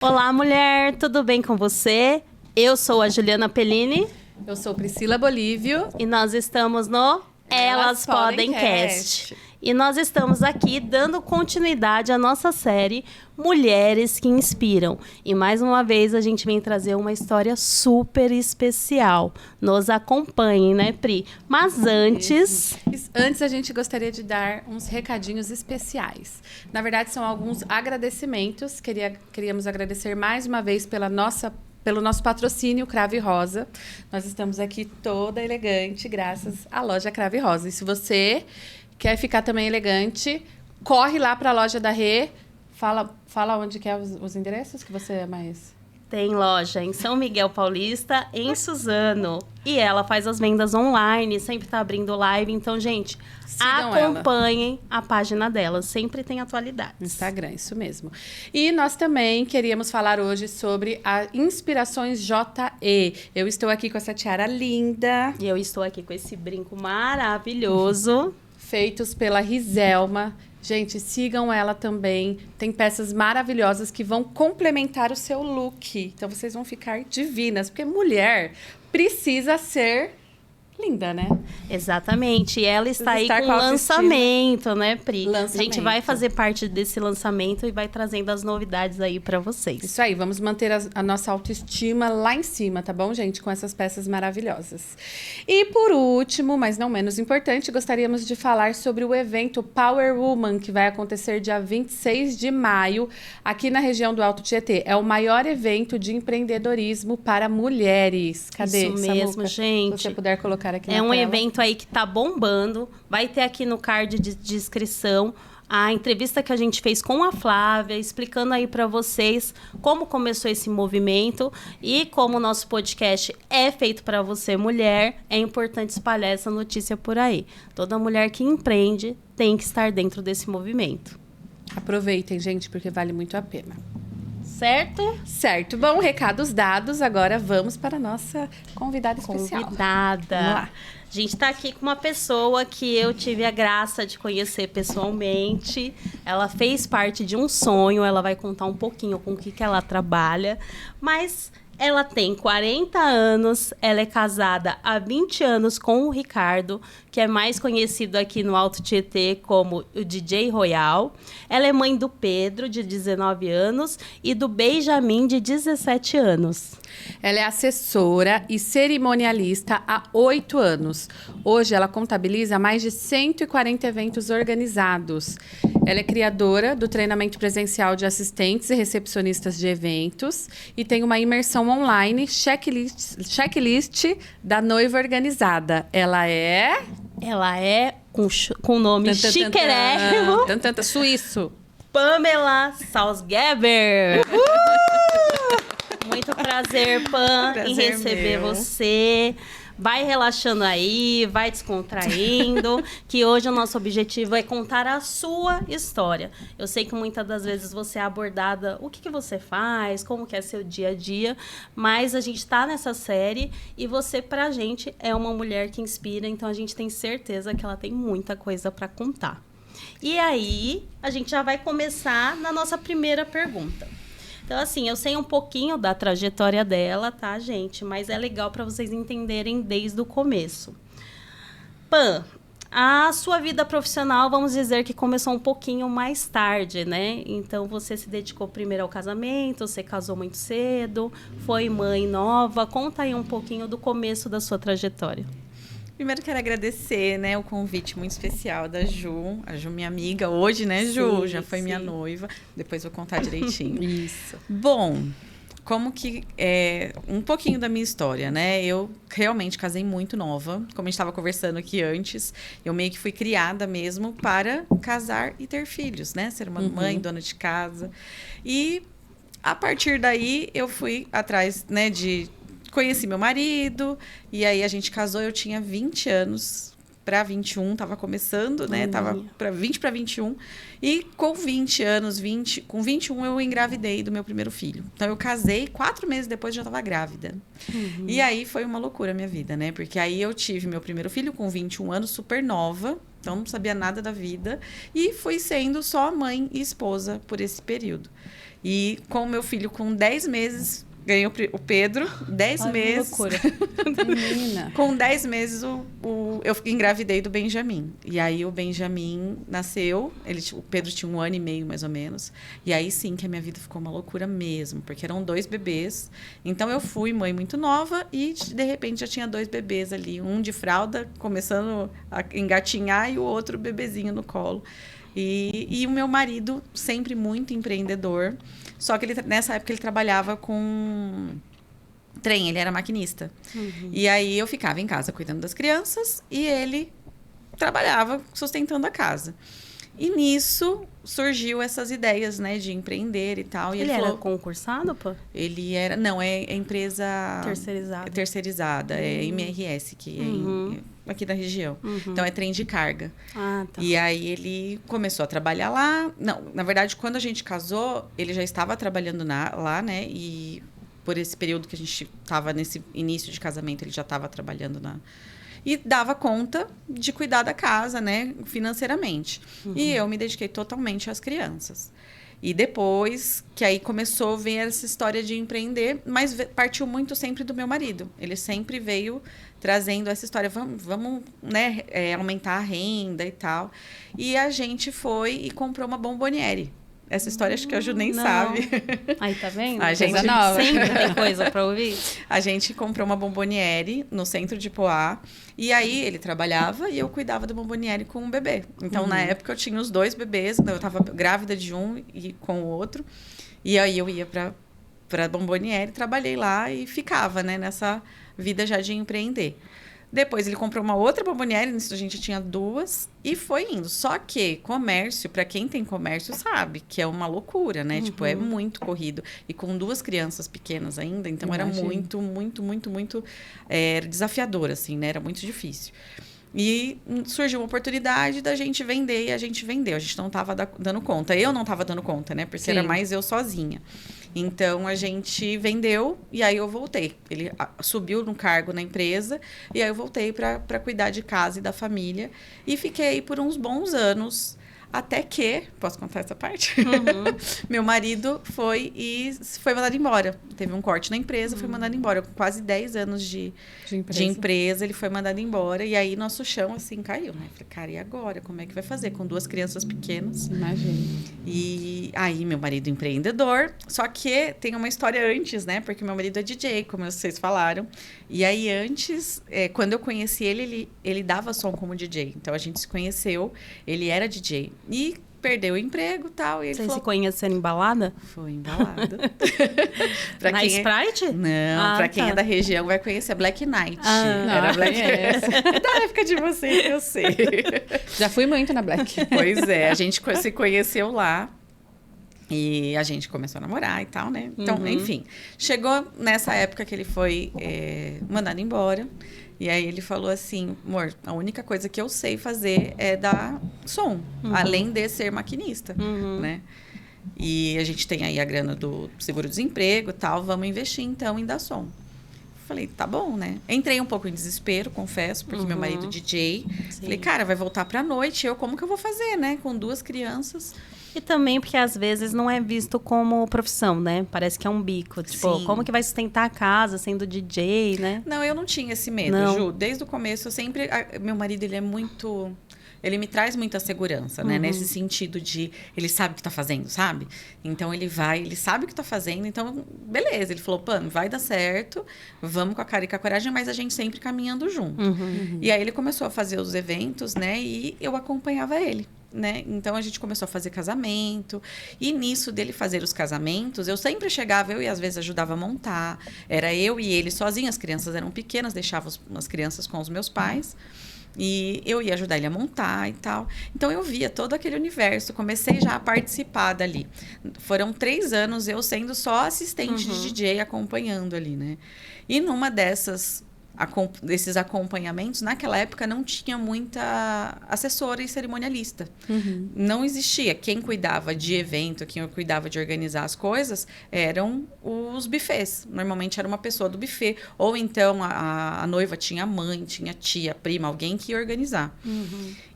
Olá, mulher, tudo bem com você? Eu sou a Juliana Pellini. Eu sou Priscila Bolívio. E nós estamos no Elas Podem Cast. E nós estamos aqui dando continuidade à nossa série Mulheres que Inspiram. E mais uma vez a gente vem trazer uma história super especial. Nos acompanhem, né, Pri? Mas antes... Antes a gente gostaria de dar uns recadinhos especiais. Na verdade, são alguns agradecimentos. Queríamos agradecer mais uma vez pelo nosso patrocínio Crave Rosa. Nós estamos aqui toda elegante graças à loja Crave Rosa. E se você quer ficar também elegante, corre lá para a loja da Rê. Fala onde que é os endereços que você é mais... Tem loja em São Miguel Paulista, em Suzano. E ela faz as vendas online, sempre tá abrindo live. Então, gente, sigam acompanhem a página dela. Sempre tem atualidades. Instagram, isso mesmo. E nós também queríamos falar hoje sobre a Inspirações JE. Eu estou aqui com essa tiara linda. E eu estou aqui com esse brinco maravilhoso. Feitos pela Rizelma. Gente, sigam ela também. Tem peças maravilhosas que vão complementar o seu look. Então, vocês vão ficar divinas. Porque mulher precisa ser linda, né? Exatamente. E ela está aí com lançamento, né, Pri? Lançamento. A gente vai fazer parte desse lançamento e vai trazendo as novidades aí para vocês. Isso aí. Vamos manter a nossa autoestima lá em cima, tá bom, gente? Com essas peças maravilhosas. E por último, mas não menos importante, gostaríamos de falar sobre o evento Power Woman, que vai acontecer dia 26 de maio, aqui na região do Alto Tietê. É o maior evento de empreendedorismo para mulheres. Cadê? Isso mesmo, Samuca? gente. Se você puder colocar aqui na tela. É um tela. evento aí que tá bombando. Vai ter aqui no card de descrição a entrevista que a gente fez com a Flávia, explicando aí para vocês como começou esse movimento e como o nosso podcast é feito para você, mulher, é importante espalhar essa notícia por aí. Toda mulher que empreende tem que estar dentro desse movimento. Aproveitem, gente, porque vale muito a pena. Certo? Certo. Bom, recados dados. Agora vamos para a nossa convidada especial. Vamos lá. A gente está aqui com uma pessoa que eu tive a graça de conhecer pessoalmente. Ela fez parte de um sonho. Ela vai contar um pouquinho com o que ela trabalha. Mas ela tem 40 anos. Ela é casada há 20 anos com o Ricardo, que é mais conhecido aqui no Alto Tietê como o DJ Royal. Ela é mãe do Pedro, de 19 anos, e do Benjamin, de 17 anos. Ela é assessora e cerimonialista há 8 anos. Hoje, ela contabiliza mais de 140 eventos organizados. Ela é criadora do treinamento presencial de assistentes e recepcionistas de eventos e tem uma imersão online, checklist da noiva organizada. Ela é com nome chiquérrimo. Suíço. Pamela Salzgeber. Muito prazer, Pam, em receber você. Vai relaxando aí, vai descontraindo, que hoje o nosso objetivo é contar a sua história. Eu sei que muitas das vezes você é abordada, o que você faz, como que é seu dia a dia, mas a gente está nessa série e você, pra gente, é uma mulher que inspira, então a gente tem certeza que ela tem muita coisa para contar. E aí, a gente já vai começar na nossa primeira pergunta. Então, assim, eu sei um pouquinho da trajetória dela, tá, gente? Mas é legal para vocês entenderem desde o começo. Pam, a sua vida profissional, vamos dizer que começou um pouquinho mais tarde, né? Então, você se dedicou primeiro ao casamento, você casou muito cedo, foi mãe nova. Conta aí um pouquinho do começo da sua trajetória. Primeiro, quero agradecer, né, o convite muito especial da Ju. A Ju, minha amiga hoje, né, Ju? Sim, já foi minha noiva. Depois vou contar direitinho. Isso. Bom, como que um pouquinho da minha história, né? Eu realmente casei muito nova. Como a gente estava conversando aqui antes, eu meio que fui criada mesmo para casar e ter filhos, né? Ser uma mãe, dona de casa. E a partir daí, eu fui atrás, né, conheci meu marido, e aí a gente casou, eu tinha 20 anos para 21, tava começando, né? Tava para 20 para 21. E com 20 anos, com 21 eu engravidei do meu primeiro filho. Então eu casei, 4 meses depois já tava grávida. E aí foi uma loucura a minha vida, né? Porque aí eu tive meu primeiro filho com 21 anos, super nova, então não sabia nada da vida, e fui sendo só mãe e esposa por esse período. E com o meu filho com 10 meses, ganhei o Pedro, 10 meses. Que loucura. Menina. Com 10 meses, eu engravidei do Benjamin. E aí, o Benjamin nasceu. O Pedro tinha 1 ano e meio, mais ou menos. E aí, sim, que a minha vida ficou uma loucura mesmo. Porque eram 2 bebês. Então, eu fui mãe muito nova. E, de repente, já tinha 2 bebês ali. Um de fralda, começando a engatinhar. E o outro bebezinho no colo. E o meu marido, sempre muito empreendedor. Só que nessa época ele trabalhava com trem, ele era maquinista. E aí eu ficava em casa cuidando das crianças e ele trabalhava sustentando a casa. E nisso surgiu essas ideias, né, de empreender e tal. E Ele era falou, concursado, pô? ele era, não, é empresa Terceirizada. Terceirizada, é MRS, que é aqui da região. Então é trem de carga. Ah, tá. E aí ele começou a trabalhar lá. Não, na verdade, quando a gente casou, ele já estava trabalhando lá, né? E por esse período que a gente estava nesse início de casamento, ele já estava trabalhando e dava conta de cuidar da casa, né, financeiramente. E eu me dediquei totalmente às crianças. E depois, que aí começou a ver essa história de empreender, mas partiu muito sempre do meu marido. Ele sempre veio trazendo essa história, vamos né, aumentar a renda e tal. E a gente foi e comprou uma bomboniere. Essa história acho que a Ju nem sabe. Aí, tá vendo? A gente nova. Sempre tem coisa pra ouvir. A gente comprou uma bomboniere no centro de Poá. E aí, ele trabalhava e eu cuidava da bomboniere com um bebê. Então, na época, eu tinha os 2 bebês. Eu estava grávida de um e com o outro. E aí, eu ia para a bomboniere, trabalhei lá e ficava, né, nessa vida já de empreender. Depois ele comprou uma outra bomboniere, nisso a gente tinha 2 e foi indo. Só que comércio, para quem tem comércio, sabe que é uma loucura, né? Tipo, é muito corrido. E com 2 crianças pequenas ainda, então era muito, muito, muito, muito desafiador, assim, né? Era muito difícil. E surgiu uma oportunidade da gente vender e a gente vendeu. A gente não estava dando conta. Eu não estava dando conta, né? Porque era mais eu sozinha. Então, a gente vendeu e aí eu voltei. Ele subiu no cargo na empresa e aí eu voltei para cuidar de casa e da família. E fiquei por uns bons anos, até que... Posso contar essa parte? Meu marido foi mandado embora. Teve um corte na empresa, foi mandado embora. Com quase 10 anos de empresa, ele foi mandado embora. E aí, nosso chão, assim, caiu, né? Falei, cara, e agora? Como é que vai fazer? Com 2 crianças pequenas. Imagina. E aí, meu marido é empreendedor. Só que tem uma história antes, né? Porque meu marido é DJ, como vocês falaram. E aí, antes, quando eu conheci ele dava som como DJ. Então, a gente se conheceu. Ele era DJ. E perdeu o emprego e tal. E ele Vocês se conheceram em balada? Foi embalado. Na Sprite? Não, pra quem é da região vai conhecer Black Night. Não, Era Black Night. Da época de vocês, eu sei. Já fui muito na Black. Pois é, a gente se conheceu lá. E a gente começou a namorar e tal, né? Então, enfim. Chegou nessa época que ele foi mandado embora. E aí ele falou assim, amor, a única coisa que eu sei fazer é dar som. Além de ser maquinista, né? E a gente tem aí a grana do seguro-desemprego e tal. Vamos investir, então, em dar som. Falei, tá bom, né? Entrei um pouco em desespero, confesso, porque meu marido é DJ. Sim. Falei, cara, vai voltar pra noite. Como que eu vou fazer, né? Com 2 crianças. E também porque às vezes não é visto como profissão, né? Parece que é um bico. Tipo, Sim. como que vai sustentar a casa sendo DJ, né? Não, eu não tinha esse medo, Não. Ju. Desde o começo, eu sempre... Meu marido, ele é muito... Ele me traz muita segurança, né? Nesse sentido de... Ele sabe o que tá fazendo, sabe? Então, ele sabe o que tá fazendo. Então, beleza. Ele falou, Pam, vai dar certo. Vamos com a cara e com a coragem, mas a gente sempre caminhando junto. E aí, ele começou a fazer os eventos, né? E eu acompanhava ele. Né? Então a gente começou a fazer casamento e nisso dele fazer os casamentos eu sempre chegava, eu e às vezes ajudava a montar, era eu e ele sozinho, as crianças eram pequenas, deixava as crianças com os meus pais e eu ia ajudar ele a montar e tal, então eu via todo aquele universo, comecei já a participar dali. Foram 3 anos eu sendo só assistente de DJ acompanhando ali, né? E numa dessas desses acompanhamentos, naquela época não tinha muita assessora e cerimonialista. Não existia. Quem cuidava de evento, quem cuidava de organizar as coisas, eram os buffets. Normalmente era uma pessoa do buffet. Ou então a noiva tinha mãe, tinha tia, prima, alguém que ia organizar.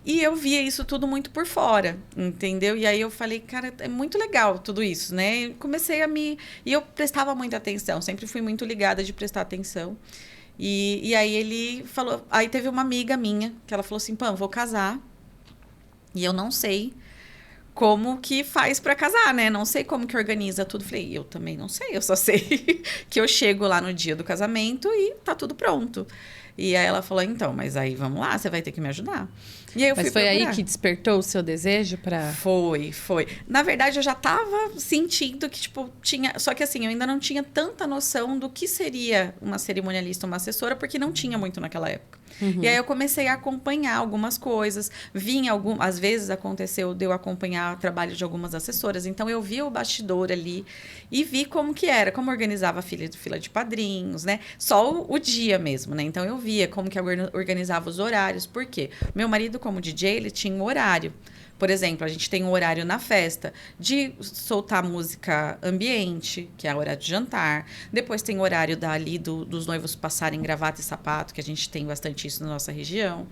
E eu via isso tudo muito por fora, entendeu? E aí eu falei, cara, é muito legal tudo isso, né? Comecei E eu prestava muita atenção, sempre fui muito ligada de prestar atenção. E aí ele falou... Aí teve uma amiga minha, que ela falou assim, Pam, vou casar. E eu não sei como que faz para casar, né? Não sei como que organiza tudo. Falei, eu também não sei, eu só sei que eu chego lá no dia do casamento e tá tudo pronto. E aí ela falou, então, mas aí vamos lá, você vai ter que me ajudar. E aí eu fui foi procurar. aí que despertou o seu desejo para... Foi. Na verdade, eu já tava sentindo que, tipo, tinha... Só que assim, eu ainda não tinha tanta noção do que seria uma cerimonialista, uma assessora, porque não tinha muito naquela época. E aí eu comecei a acompanhar algumas coisas. Às vezes aconteceu de eu acompanhar o trabalho de algumas assessoras. Então, eu via o bastidor ali e vi como que era, como organizava a fila de padrinhos, né? Só o dia mesmo, né? Então, eu via como que organizava os horários. Por quê? Meu marido, como DJ, ele tinha um horário. Por exemplo, a gente tem um horário na festa de soltar música ambiente, que é o horário de jantar. Depois tem o horário dos noivos passarem gravata e sapato, que a gente tem bastante isso na nossa região.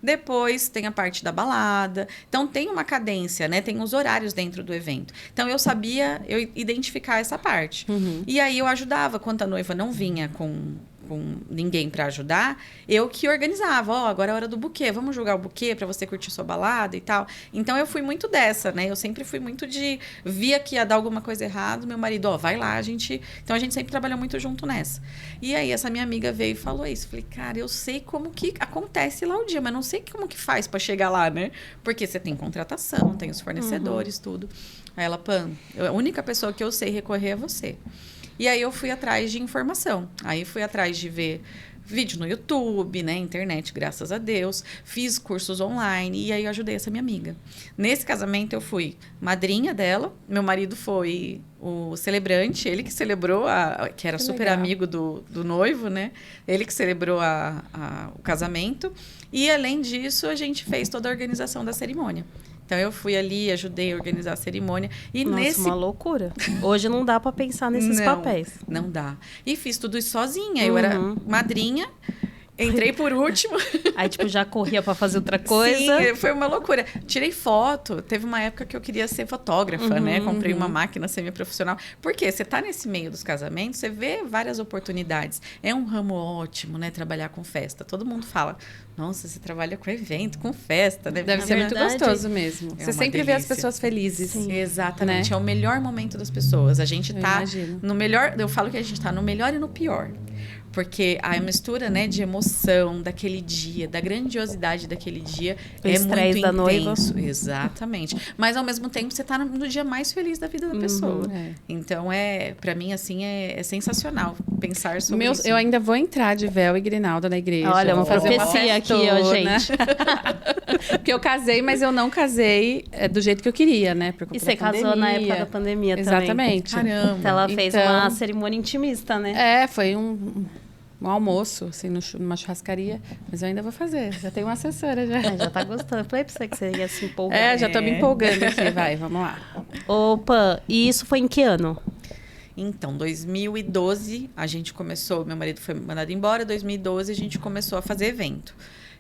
Depois tem a parte da balada. Então, tem uma cadência, né? Tem os horários dentro do evento. Então, eu identificar essa parte. E aí, eu ajudava. Quando a noiva não vinha com ninguém para ajudar, eu que organizava. Agora é a hora do buquê. Vamos jogar o buquê para você curtir sua balada e tal. Então, eu fui muito dessa, né? Eu sempre fui muito via que ia dar alguma coisa errada, meu marido, vai lá, Então, a gente sempre trabalhou muito junto nessa. E aí, essa minha amiga veio e falou isso. Falei, cara, eu sei como que acontece lá o dia, mas não sei como que faz para chegar lá, né? Porque você tem contratação, tem os fornecedores, tudo. Aí ela, Pam, a única pessoa que eu sei recorrer é você. E aí eu fui atrás de informação. Aí fui atrás de ver vídeo no YouTube, né? Internet, graças a Deus. Fiz cursos online e aí eu ajudei essa minha amiga. Nesse casamento eu fui madrinha dela. Meu marido foi o celebrante. Ele que celebrou, que era super amigo do noivo, né? Ele que celebrou o casamento. E além disso, a gente fez toda a organização da cerimônia. Então, eu fui ali, ajudei a organizar a cerimônia. E Nossa, uma loucura. Hoje não dá para pensar nesses papéis. Não dá. E fiz tudo isso sozinha. Eu era madrinha, entrei por último. Aí, tipo, já corria para fazer outra coisa. Sim, foi uma loucura. Tirei foto. Teve uma época que eu queria ser fotógrafa, né? Comprei uma máquina semi-profissional. Porque você tá nesse meio dos casamentos, você vê várias oportunidades. É um ramo ótimo, né? Trabalhar com festa. Todo mundo fala, nossa, você trabalha com evento, com festa, né? Deve ser muito gostoso mesmo. É você sempre vê as pessoas felizes. Sim. Exatamente. Né? É o melhor momento das pessoas. A gente tá no melhor... Eu falo que a gente tá no melhor e no pior. Porque a mistura, né, de emoção daquele dia, da grandiosidade daquele dia, é muito da intenso. Noiva. Exatamente. Mas, ao mesmo tempo, você tá no dia mais feliz da vida da pessoa. Então, para mim, assim, é sensacional pensar sobre isso. Eu ainda vou entrar de véu e grinalda na igreja. Olha, uma profecia aqui, ó, gente. Porque eu casei, mas eu não casei do jeito que eu queria, né? E você casou na época da pandemia também. Exatamente. Caramba. Então, ela fez uma cerimônia intimista, né? Foi um almoço, assim, numa churrascaria. Mas eu ainda vou fazer. Já tenho uma assessora, já. Já tá gostando. Falei pra você que você ia se empolgar. Já tô me empolgando aqui. Vai, vamos lá. Opa, e isso foi em que ano? Então, 2012, a gente começou... Meu marido foi mandado embora. 2012, a gente começou a fazer evento.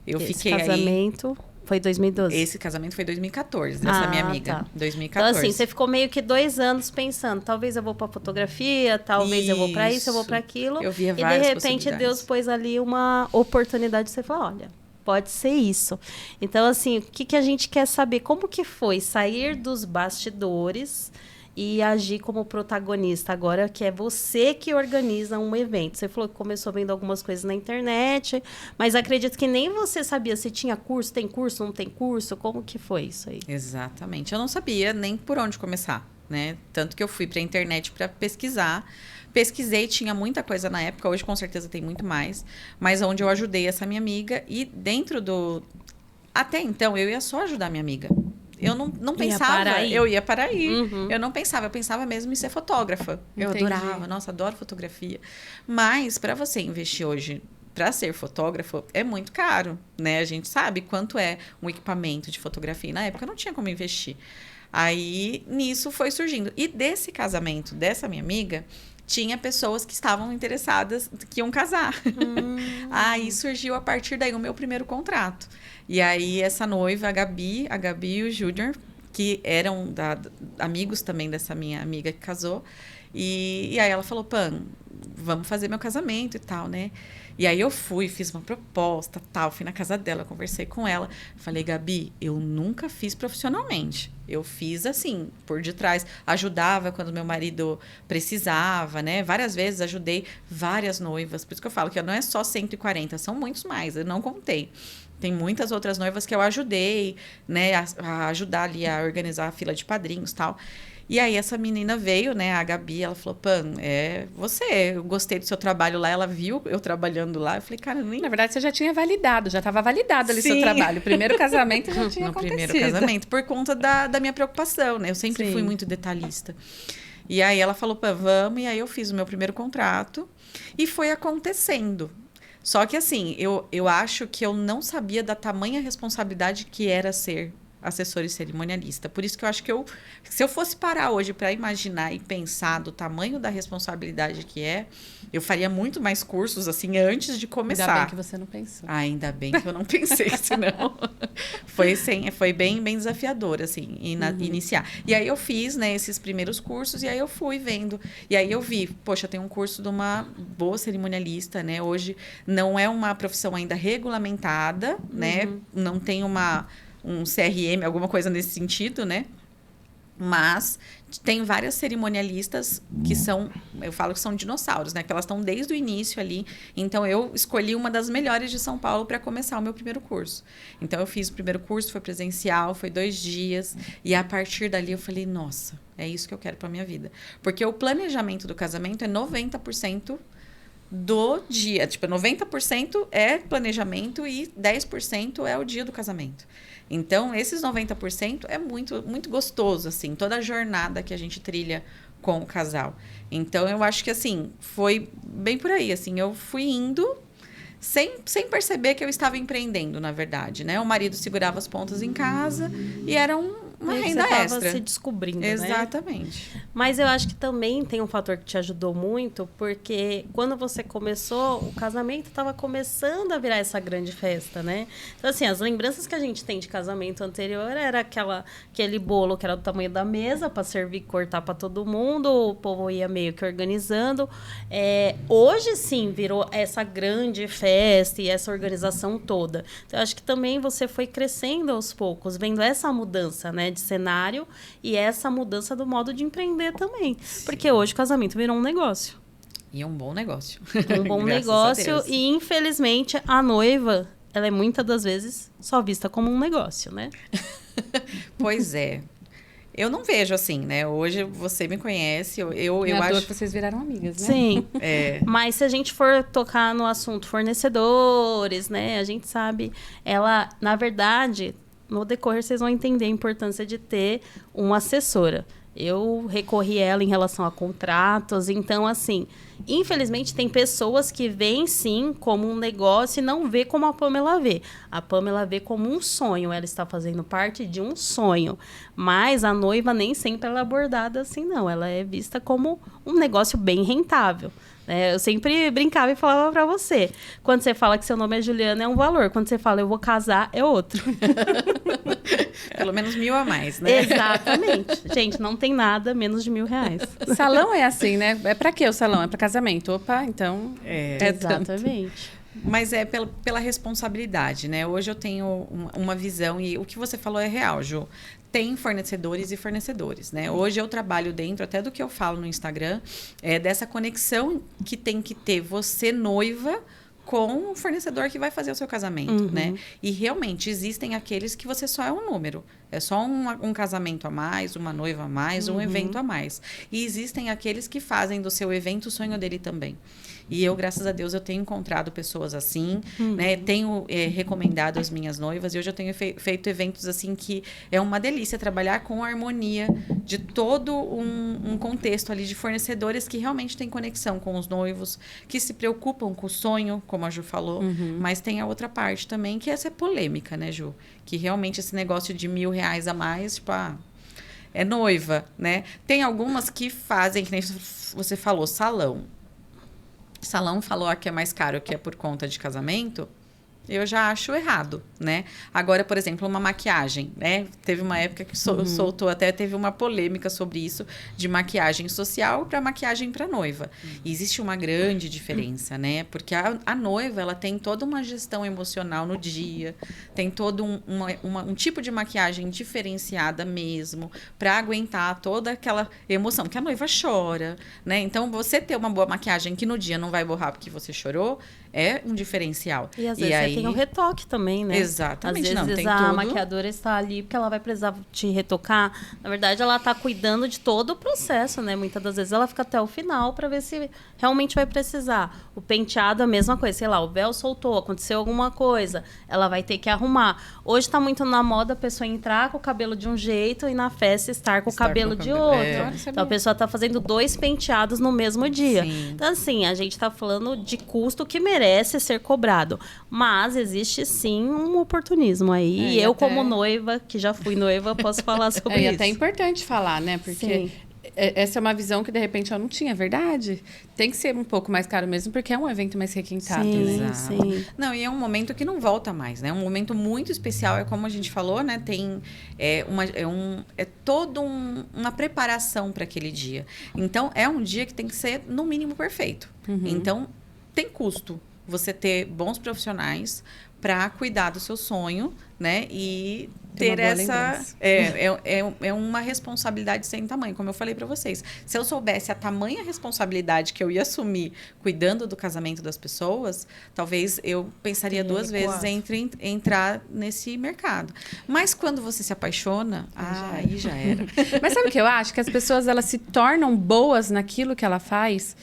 Esse casamento foi 2012? Esse casamento foi 2014, dessa minha amiga. Tá. 2014. Então, assim, você ficou meio que 2 anos pensando, talvez eu vou pra fotografia, talvez eu vou pra isso, eu vou pra aquilo. Eu via várias várias E, de repente, Deus pôs ali uma oportunidade de você falar, olha, pode ser isso. Então, assim, o que a gente quer saber? Como que foi sair dos bastidores e agir como protagonista agora, que é você que organiza um evento? Você falou que começou vendo algumas coisas na internet, mas acredito que nem você sabia se tinha curso, tem curso, não tem curso, como que foi isso aí? Exatamente. Eu não sabia nem por onde começar, né? Tanto que eu fui para a internet para pesquisar. Pesquisei, tinha muita coisa na época, hoje com certeza tem muito mais, mas onde eu ajudei essa minha amiga e dentro do... Até então, eu ia só ajudar minha amiga. Eu não pensava, eu ia para aí. Eu não pensava, eu pensava mesmo em ser fotógrafa. Eu adorava, nossa, adoro fotografia. Mas, para você investir hoje para ser fotógrafo é muito caro, né? A gente sabe quanto é um equipamento de fotografia. Na época não tinha como investir. Aí, nisso foi surgindo. E desse casamento dessa minha amiga, tinha pessoas que estavam interessadas, que iam casar. Aí surgiu a partir daí o meu primeiro contrato. E aí essa noiva, a Gabi e o Júnior, que eram amigos também dessa minha amiga que casou. E aí ela falou, Pan, vamos fazer meu casamento e tal, né? E aí eu fiz uma proposta, tal, fui na casa dela, conversei com ela. Falei, Gabi, eu nunca fiz profissionalmente. Eu fiz assim, por detrás. Ajudava quando meu marido precisava, né? Várias vezes ajudei várias noivas. Por isso que eu falo que não é só 140, são muitos mais, eu não contei. Tem muitas outras noivas que eu ajudei, né? A ajudar ali a organizar a fila de padrinhos e tal. E aí essa menina veio, né, a Gabi, ela falou, Pan, eu gostei do seu trabalho lá, ela viu eu trabalhando lá, eu falei, cara, nem... Na verdade, você já tinha validado, já estava validado ali seu trabalho. O primeiro casamento já tinha acontecido. No primeiro casamento, por conta da minha preocupação, né, eu sempre fui muito detalhista. E aí ela falou, Pan, vamos, e aí eu fiz o meu primeiro contrato e foi acontecendo. Só que assim, eu acho que eu não sabia da tamanha responsabilidade que era ser assessor e cerimonialista. Por isso que eu acho que se eu fosse parar hoje para imaginar e pensar do tamanho da responsabilidade que eu faria muito mais cursos, assim, antes de começar. Ainda bem que você não pensou. Ainda bem que eu não pensei, senão... foi bem desafiador, assim, iniciar. E aí eu fiz, né, esses primeiros cursos, e aí eu fui vendo. E aí eu vi, poxa, tem um curso de uma boa cerimonialista, né? Hoje não é uma profissão ainda regulamentada, né? Não tem um CRM, alguma coisa nesse sentido, né? Mas tem várias cerimonialistas que eu falo que são dinossauros, né? Que elas estão desde o início ali. Então, eu escolhi uma das melhores de São Paulo para começar o meu primeiro curso. Então, eu fiz o primeiro curso, foi presencial, foi 2 dias. E a partir dali, eu falei, nossa, é isso que eu quero para minha vida. Porque o planejamento do casamento é 90% do dia. Tipo, 90% é planejamento e 10% é o dia do casamento. Então, esses 90% é muito, muito gostoso, assim, toda a jornada que a gente trilha com o casal. Então, eu acho que, assim, foi bem por aí, assim, eu fui indo sem perceber que eu estava empreendendo, na verdade, né? O marido segurava as pontas em casa e era uma renda extra. Você extra. Se descobrindo, Exatamente. Né? Mas eu acho que também tem um fator que te ajudou muito, porque quando você começou, o casamento estava começando a virar essa grande festa, né? Então, assim, as lembranças que a gente tem de casamento anterior era aquele bolo que era do tamanho da mesa para servir e cortar para todo mundo, o povo ia meio que organizando. Hoje, sim, virou essa grande festa e essa organização toda. Então, eu acho que também você foi crescendo aos poucos, vendo essa mudança, né, de cenário e essa mudança do modo de empreender também. Sim. Porque hoje o casamento virou um negócio. E um bom negócio. Um bom negócio e, infelizmente, a noiva, ela é muitas das vezes só vista como um negócio, né? Pois é. Eu não vejo assim, né? Hoje você me conhece, eu acho que vocês viraram amigas, né? Sim. Mas se a gente for tocar no assunto fornecedores, né? A gente sabe, ela, na verdade, no decorrer vocês vão entender a importância de ter uma assessora. Eu recorri a ela em relação a contratos. Então, assim, infelizmente tem pessoas que veem, sim, como um negócio e não vê como a Pamela vê. A Pamela vê como um sonho. Ela está fazendo parte de um sonho. Mas a noiva nem sempre ela é abordada assim, não. Ela é vista como um negócio bem rentável. Eu sempre brincava e falava pra você. Quando você fala que seu nome é Juliana, é um valor. Quando você fala eu vou casar, é outro. Pelo menos 1.000 a mais, né? Exatamente. Gente, não tem nada menos de R$1.000. Salão é assim, né? É pra quê o salão? É pra casamento. Opa, então... Exatamente. Mas é pela responsabilidade, né? Hoje eu tenho uma visão e o que você falou é real, Ju. Tem fornecedores e fornecedores, né? Hoje eu trabalho dentro até do que eu falo no Instagram, dessa conexão que tem que ter você, noiva, com o fornecedor que vai fazer o seu casamento, né? E realmente existem aqueles que você só é um número. É só um casamento a mais, uma noiva a mais, um evento a mais. E existem aqueles que fazem do seu evento o sonho dele também. E eu, graças a Deus, eu tenho encontrado pessoas assim, né? Tenho recomendado as minhas noivas e hoje eu tenho feito eventos assim que é uma delícia trabalhar com a harmonia de todo um contexto ali de fornecedores que realmente têm conexão com os noivos, que se preocupam com o sonho, como a Ju falou, mas tem a outra parte também, que essa é polêmica, né, Ju? Que realmente esse negócio de R$1.000 a mais, tipo, é noiva, né? Tem algumas que fazem, que nem você falou, salão. Salão falou que é mais caro, que é por conta de casamento, eu já acho errado, né? Agora, por exemplo, uma maquiagem, né? Teve uma época que soltou, até teve uma polêmica sobre isso, de maquiagem social para maquiagem para noiva. E existe uma grande diferença, né? Porque a noiva, ela tem toda uma gestão emocional no dia, tem todo um tipo de maquiagem diferenciada mesmo, para aguentar toda aquela emoção, que a noiva chora, né? Então, você ter uma boa maquiagem que no dia não vai borrar porque você chorou, é um diferencial. E às vezes aí... tem o retoque também, né? Exatamente. Às vezes a maquiadora está ali porque ela vai precisar te retocar. Na verdade, ela está cuidando de todo o processo, né? Muitas das vezes ela fica até o final para ver se realmente vai precisar. O penteado, a mesma coisa. Sei lá, o véu soltou, aconteceu alguma coisa. Ela vai ter que arrumar. Hoje está muito na moda a pessoa entrar com o cabelo de um jeito e na festa estar com o cabelo de outro. Então a pessoa está fazendo 2 penteados no mesmo dia. Sim. Então, assim, a gente está falando de custo que merece ser cobrado. Mas existe sim um oportunismo aí. E eu, como noiva, que já fui noiva, posso falar sobre isso. E até é importante falar, né? Porque essa é uma visão que, de repente, eu não tinha, é verdade? Tem que ser um pouco mais caro mesmo, porque é um evento mais requintado, né? Sim. Não, e é um momento que não volta mais, né? Um momento muito especial, é como a gente falou, né? Tem toda uma preparação para aquele dia. Então, é um dia que tem que ser, no mínimo, perfeito. Então, tem custo você ter bons profissionais para cuidar do seu sonho, né? E ter essa... É uma responsabilidade sem tamanho, como eu falei para vocês. Se eu soubesse a tamanha responsabilidade que eu ia assumir cuidando do casamento das pessoas, talvez eu pensaria 2 vezes entre entrar nesse mercado. Mas quando você se apaixona, aí já era. Mas sabe o que eu acho? Que as pessoas, elas se tornam boas naquilo que ela faz...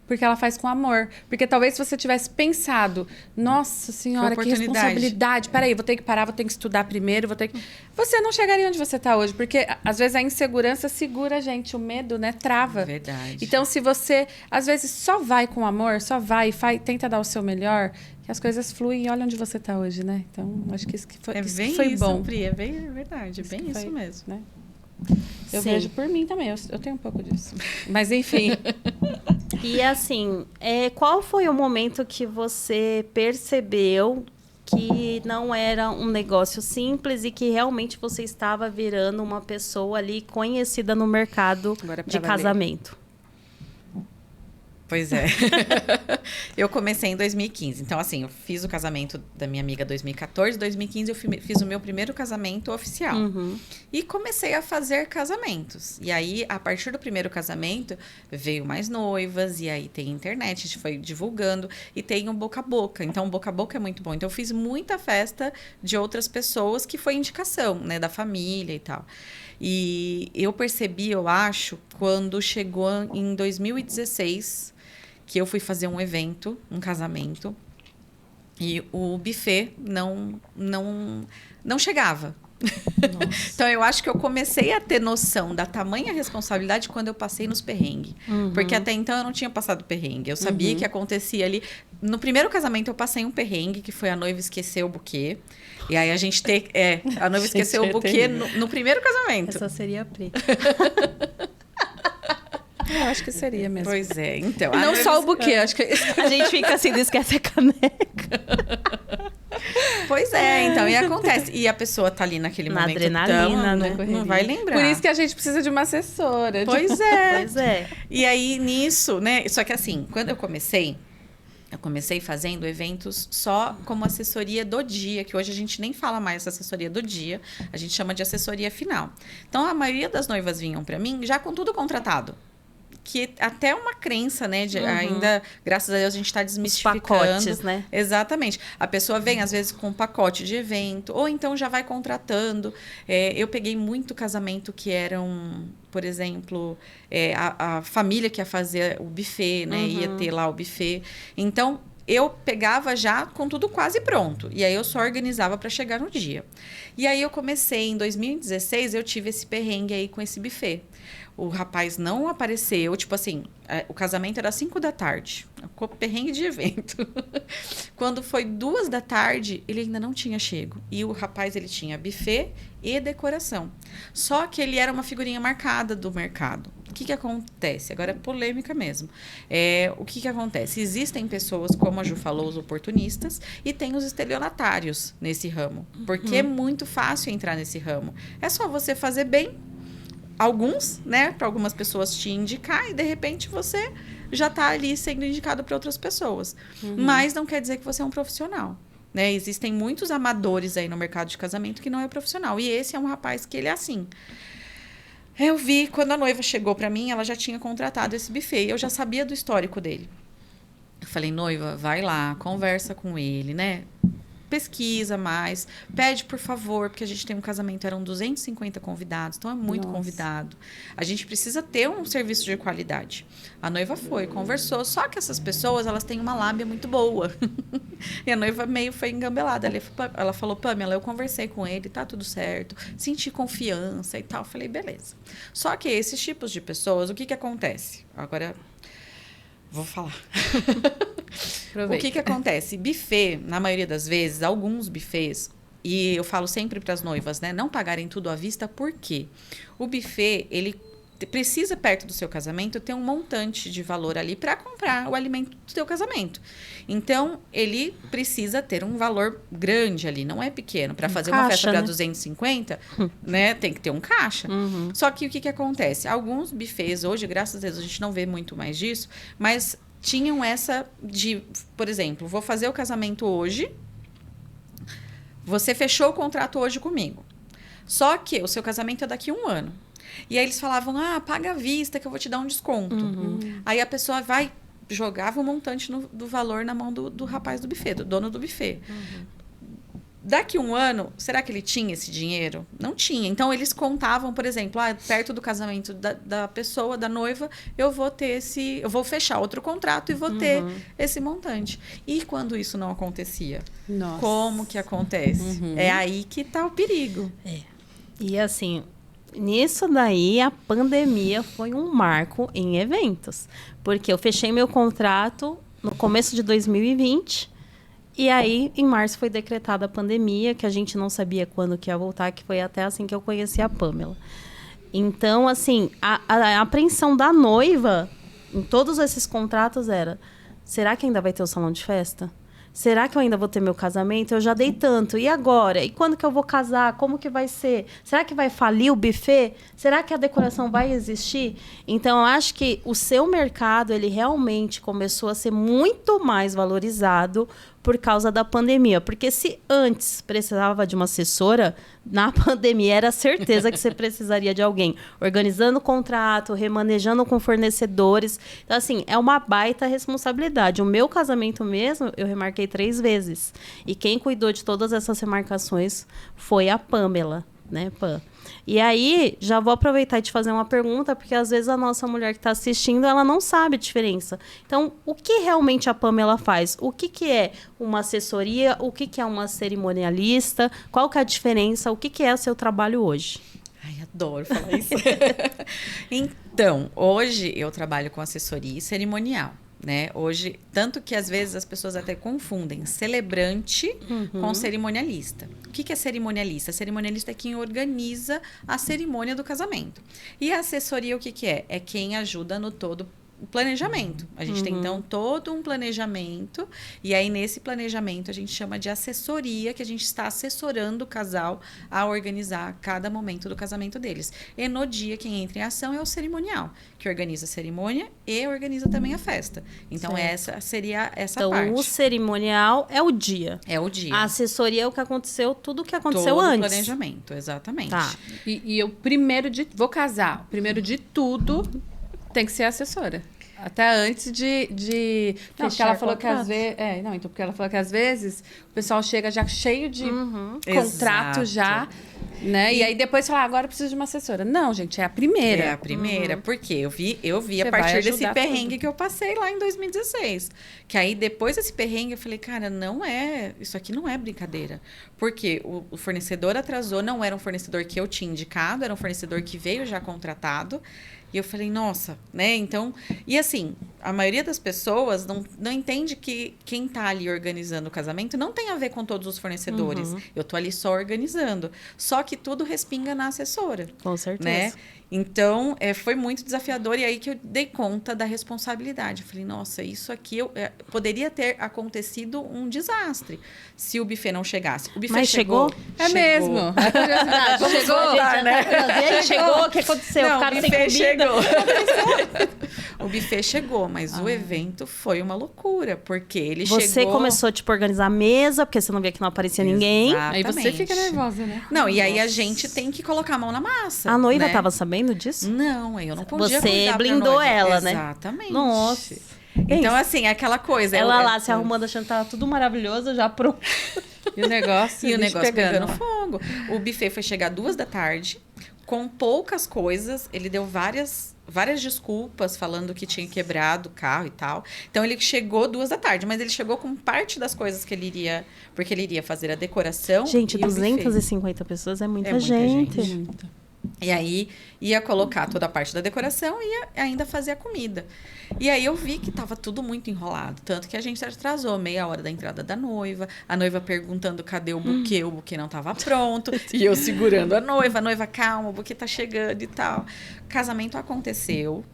porque ela faz com amor. Porque talvez se você tivesse pensado, nossa senhora, que responsabilidade. Peraí, vou ter que parar, vou ter que estudar primeiro, Você não chegaria onde você está hoje. Porque, às vezes, a insegurança segura a gente. O medo, né, trava. Verdade. Então, se você, às vezes, só vai com amor, só vai e tenta dar o seu melhor, que as coisas fluem e olha onde você está hoje, né? Então, acho que isso que foi, bom. Pri, é verdade. Bem isso mesmo. Né? Eu vejo por mim também, eu tenho um pouco disso. Mas, enfim... E assim, qual foi o momento que você percebeu que não era um negócio simples e que realmente você estava virando uma pessoa ali conhecida no mercado de casamento? Pois é. Eu comecei em 2015. Então, assim, eu fiz o casamento da minha amiga em 2014. Em 2015, eu fiz o meu primeiro casamento oficial. E comecei a fazer casamentos. E aí, a partir do primeiro casamento, veio mais noivas. E aí, tem internet, a gente foi divulgando. E tem o boca a boca. Então, o boca a boca é muito bom. Então, eu fiz muita festa de outras pessoas que foi indicação, né? Da família e tal. E eu percebi, eu acho, quando chegou em 2016... que eu fui fazer um evento, um casamento, e o buffet não chegava. Então, eu acho que eu comecei a ter noção da tamanha responsabilidade quando eu passei nos perrengues. Porque até então eu não tinha passado perrengue. Eu sabia que acontecia ali. No primeiro casamento, eu passei um perrengue, que foi a noiva esquecer o buquê. E aí a gente a noiva esqueceu o buquê no primeiro casamento. Essa seria a Pri. Eu acho que seria mesmo. Pois é, então... Não só o buquê, acho que... A gente fica assim, não esquece a caneca. Pois é, então, e acontece. E a pessoa tá ali naquele momento... adrenalina, né? Não vai lembrar. Por isso que a gente precisa de uma assessora. Pois é. Pois é. E aí, nisso, né? Só que assim, quando eu comecei fazendo eventos só como assessoria do dia, que hoje a gente nem fala mais essa assessoria do dia, a gente chama de assessoria final. Então, a maioria das noivas vinham para mim já com tudo contratado. que até uma crença, né? Ainda, graças a Deus, a gente está desmistificando. Os pacotes, né? Exatamente. A pessoa vem, às vezes, com um pacote de evento, ou então já vai contratando. Eu peguei muito casamento que eram, por exemplo, a família que ia fazer o buffet, né? Ia ter lá o buffet. Então, eu pegava já com tudo quase pronto. E aí, eu só organizava para chegar no dia. E aí, eu comecei, em 2016, eu tive esse perrengue aí com esse buffet. O rapaz não apareceu, tipo assim, o casamento era 5 da tarde. Perrengue de evento. Quando foi 2 da tarde, ele ainda não tinha chego. E o rapaz, ele tinha buffet e decoração. Só que ele era uma figurinha marcada do mercado. O que acontece? Agora é polêmica mesmo. O que acontece? Existem pessoas, como a Ju falou, os oportunistas, e tem os estelionatários nesse ramo. Porque é muito fácil entrar nesse ramo. É só você fazer bem. Alguns, né, para algumas pessoas te indicar e de repente você já está ali sendo indicado para outras pessoas. Mas não quer dizer que você é um profissional, né? Existem muitos amadores aí no mercado de casamento que não é profissional. E esse é um rapaz que ele é assim. Eu vi, quando a noiva chegou para mim, ela já tinha contratado esse buffet. Eu já sabia do histórico dele. Eu falei, noiva, vai lá, conversa com ele, né? Pesquisa mais, pede por favor, porque a gente tem um casamento, eram 250 convidados, então é muito convidado. A gente precisa ter um serviço de qualidade. A noiva foi, conversou, só que essas pessoas, elas têm uma lábia muito boa. E a noiva meio foi engambelada. Ela falou, Pamela, eu conversei com ele, tá tudo certo, senti confiança e tal. Eu falei, beleza. Só que esses tipos de pessoas, o que acontece? Agora, vou falar. O que acontece? Buffet, na maioria das vezes, alguns buffets, e eu falo sempre para as noivas, né? Não pagarem tudo à vista, por quê? O buffet, ele precisa, perto do seu casamento, ter um montante de valor ali para comprar o alimento do seu casamento. Então, ele precisa ter um valor grande ali, não é pequeno. Para fazer uma festa para 250, né? Tem que ter um caixa. Só que o que acontece? Alguns buffets, hoje, graças a Deus, a gente não vê muito mais disso, mas tinham essa de, por exemplo, vou fazer o casamento hoje, você fechou o contrato hoje comigo. Só que o seu casamento é daqui a 1 ano. E aí eles falavam, paga à vista que eu vou te dar um desconto. Aí a pessoa jogava o montante do valor na mão do rapaz do buffet, do dono do buffet. Daqui a 1 ano, será que ele tinha esse dinheiro? Não tinha. Então, eles contavam, por exemplo, perto do casamento da pessoa, da noiva, eu vou fechar outro contrato e vou ter esse montante. E quando isso não acontecia? Nossa. Como que acontece? É aí que está o perigo. E assim, nisso daí, a pandemia foi um marco em eventos. Porque eu fechei meu contrato no começo de 2020... E aí, em março, foi decretada a pandemia, que a gente não sabia quando que ia voltar, que foi até assim que eu conheci a Pamela. Então, assim, a apreensão da noiva em todos esses contratos era, será que ainda vai ter o salão de festa? Será que eu ainda vou ter meu casamento? Eu já dei tanto. E agora? E quando que eu vou casar? Como que vai ser? Será que vai falir o buffet? Será que a decoração vai existir? Então, eu acho que o seu mercado, ele realmente começou a ser muito mais valorizado por causa da pandemia. Porque se antes precisava de uma assessora, na pandemia era certeza que você precisaria de alguém organizando o contrato, remanejando com fornecedores. Então, assim, é uma baita responsabilidade. O meu casamento mesmo, eu remarquei 3 vezes. E quem cuidou de todas essas remarcações foi a Pamela, né, Pam? E aí, já vou aproveitar e te fazer uma pergunta, porque às vezes a nossa mulher que está assistindo, ela não sabe a diferença. Então, o que realmente a Pamela faz? O que é uma assessoria? O que é uma cerimonialista? Qual que é a diferença? O que é o seu trabalho hoje? Ai, adoro falar isso. Então, hoje eu trabalho com assessoria cerimonial. Né? Hoje, tanto que às vezes as pessoas até confundem celebrante com cerimonialista. O que é cerimonialista? Cerimonialista é quem organiza a cerimônia do casamento. E a assessoria, o que é? É quem ajuda no todo o planejamento. A gente tem, então, todo um planejamento, e aí, nesse planejamento, a gente chama de assessoria, que a gente está assessorando o casal a organizar cada momento do casamento deles. E no dia, quem entra em ação é o cerimonial, que organiza a cerimônia e organiza também a festa. Então, certo. Essa seria essa então, parte. Então, o cerimonial é o dia. É o dia. A assessoria é o que aconteceu, tudo o que aconteceu antes. Todo o planejamento, exatamente. Tá. E eu, vou casar, primeiro de tudo... tem que ser assessora. Até antes de... Não, porque ela falou que às vezes... então, porque ela falou que às vezes o pessoal chega já cheio de contrato já, né? E aí depois fala, agora eu preciso de uma assessora. Não, gente, é a primeira. É a primeira, porque eu vi Você a partir desse perrengue tudo. que eu passei lá em 2016. Que aí, depois desse perrengue, eu falei, cara, isso aqui não é brincadeira. Porque o fornecedor atrasou, não era um fornecedor que eu tinha indicado, era um fornecedor que veio já contratado. E eu falei, nossa, né? Então, e assim, a maioria das pessoas não entende que quem tá ali organizando o casamento não tem a ver com todos os fornecedores. Eu tô ali só organizando. Só que tudo respinga na assessora. Com certeza. Né? Então, foi muito desafiador. E aí que eu dei conta da responsabilidade. Eu falei, nossa, isso aqui poderia ter acontecido um desastre se o buffet não chegasse. O buffet Mas chegou? É mesmo. Chegou, voltar, né? Chegou, o que aconteceu? Não, Ficaram o sem buffet comida? chegou. O buffet chegou, mas o evento foi uma loucura, porque ele chegou... Você começou, tipo, a organizar a mesa, porque você não via que não aparecia ninguém. Aí você fica nervosa, né? Não, e aí a gente tem que colocar a mão na massa. A noiva né? estava sabendo disso? Não, aí eu não podia Você cuidar pra blindou noiva. ela, né? Exatamente. Nossa. Então, assim, é aquela coisa... Ela lá se arrumando, achando que tava tudo maravilhoso, já pronto. E o negócio, E o negócio pegando lá. fogo. O buffet foi chegar 2h, com poucas coisas. Ele deu várias desculpas, falando que tinha quebrado o carro e tal. Então, ele chegou 2h, mas ele chegou com parte das coisas que ele iria... Porque ele iria fazer a decoração. Gente, e o buffet. 250 pessoas é muita É muita gente. gente. E aí, ia colocar toda a parte da decoração e ia ainda fazer a comida. E aí, eu vi que estava tudo muito enrolado. Tanto que a gente atrasou meia hora da entrada da noiva. A noiva perguntando cadê o buquê não estava pronto. E eu segurando a noiva, calma, o buquê tá chegando e tal. O casamento aconteceu.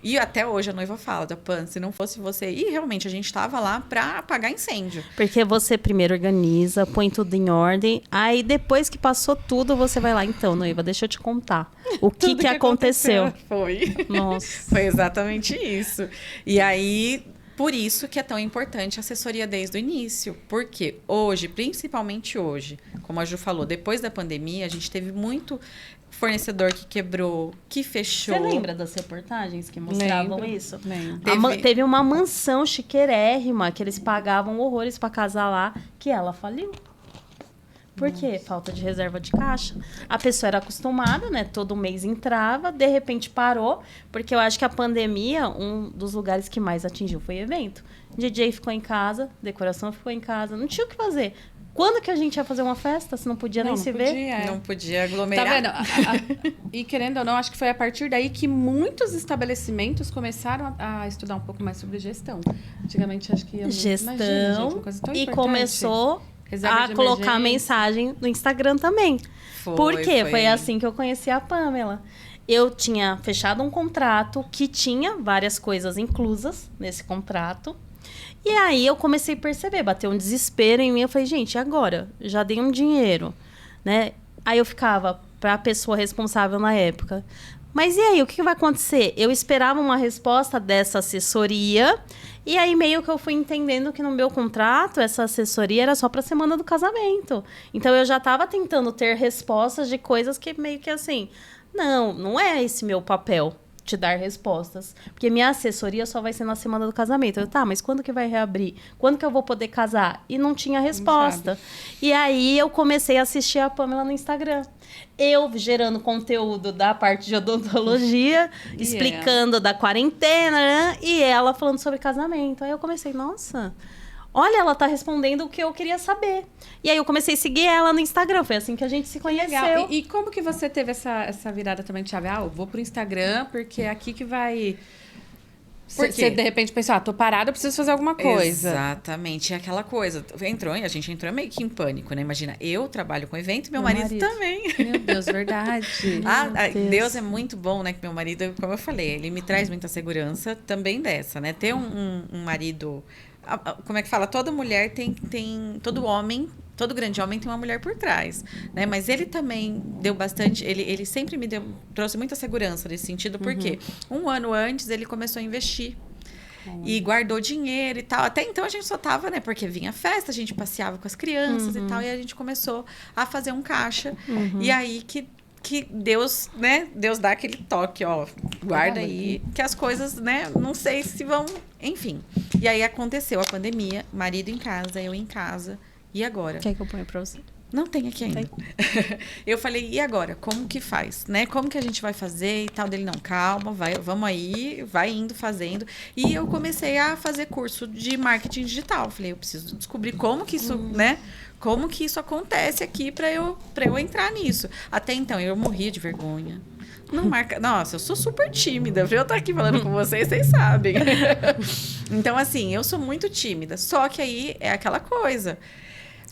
E até hoje a noiva fala, Pan, se não fosse você... E realmente, a gente estava lá para apagar incêndio. Porque você primeiro organiza, põe tudo em ordem. Aí, depois que passou tudo, você vai lá. Então, noiva, deixa eu te contar. O que aconteceu? Foi. Nossa. Foi exatamente isso. E aí... Por isso que é tão importante a assessoria desde o início. Porque hoje, principalmente hoje, como a Ju falou, depois da pandemia, a gente teve muito fornecedor que quebrou, que fechou. Você lembra das reportagens que mostravam isso? Lembro. Teve uma mansão chiquérrima que eles pagavam horrores para casar lá, que ela faliu. Por quê? Falta de reserva de caixa. A pessoa era acostumada, né? Todo mês entrava, de repente parou, porque eu acho que a pandemia, um dos lugares que mais atingiu foi evento. DJ ficou em casa, decoração ficou em casa, não tinha o que fazer. Quando que a gente ia fazer uma festa se não podia nem se ver? Não podia aglomerar. Tá vendo? E querendo ou não, acho que foi a partir daí que muitos estabelecimentos começaram a estudar um pouco mais sobre gestão. Antigamente, acho que ia Gestão. Imagina, gente, uma coisa tão E importante. começou Reserva a de colocar emergência. mensagem no Instagram também. Por quê? Foi assim que eu conheci a Pamela. Eu tinha fechado um contrato que tinha várias coisas inclusas nesse contrato. E aí eu comecei a perceber, bateu um desespero em mim. Eu falei, gente, e agora? Já dei um dinheiro, né? Aí eu ficava para a pessoa responsável na época. Mas e aí, o que vai acontecer? Eu esperava uma resposta dessa assessoria. E aí meio que eu fui entendendo que no meu contrato, essa assessoria era só para a semana do casamento. Então eu já estava tentando ter respostas de coisas que meio que assim... Não é esse meu papel. Te dar respostas. Porque minha assessoria só vai ser na semana do casamento. Eu, tá, mas quando que vai reabrir? Quando que eu vou poder casar? E não tinha resposta. E aí eu comecei a assistir a Pamela no Instagram. Eu gerando conteúdo da parte de odontologia, explicando da quarentena, né? E ela falando sobre casamento. Aí eu comecei, nossa... Olha, ela tá respondendo o que eu queria saber. E aí eu comecei a seguir ela no Instagram. Foi assim que a gente se conheceu. Legal. E como que você teve essa virada também de chave? Eu vou pro Instagram, porque é aqui que vai... Você, de repente, pensou, tô parada, eu preciso fazer alguma coisa. Exatamente. É aquela coisa. A gente entrou meio que em pânico, né? Imagina, eu trabalho com evento e meu marido também. Meu Deus, verdade. Deus é muito bom, né? Que meu marido, como eu falei, ele me traz muita segurança também dessa, né? Ter um marido... Como é que fala? Toda mulher tem todo homem, todo grande homem tem uma mulher por trás, né? Mas ele também deu bastante, ele sempre trouxe muita segurança nesse sentido, porque um ano antes ele começou a investir. E guardou dinheiro e tal. Até então a gente só tava, né? Porque vinha festa, a gente passeava com as crianças e tal. E a gente começou a fazer um caixa. E aí que que Deus, né? Deus dá aquele toque, ó. Guarda aí, que as coisas, né? Não sei se vão... Enfim. E aí aconteceu a pandemia, marido em casa, eu em casa. E agora? Quer que eu ponha pra você? Não tem aqui ainda. Eu falei, e agora? Como que faz? Né? Como que a gente vai fazer e tal? Dele, não, calma, vamos aí, vai indo, fazendo. E eu comecei a fazer curso de marketing digital. Falei, eu preciso descobrir como que isso, né? Como que isso acontece aqui para eu entrar nisso. Até então, eu morria de vergonha. Não marca... Nossa, eu sou super tímida. Eu tô aqui falando com vocês sabem. Então, assim, eu sou muito tímida. Só que aí é aquela coisa...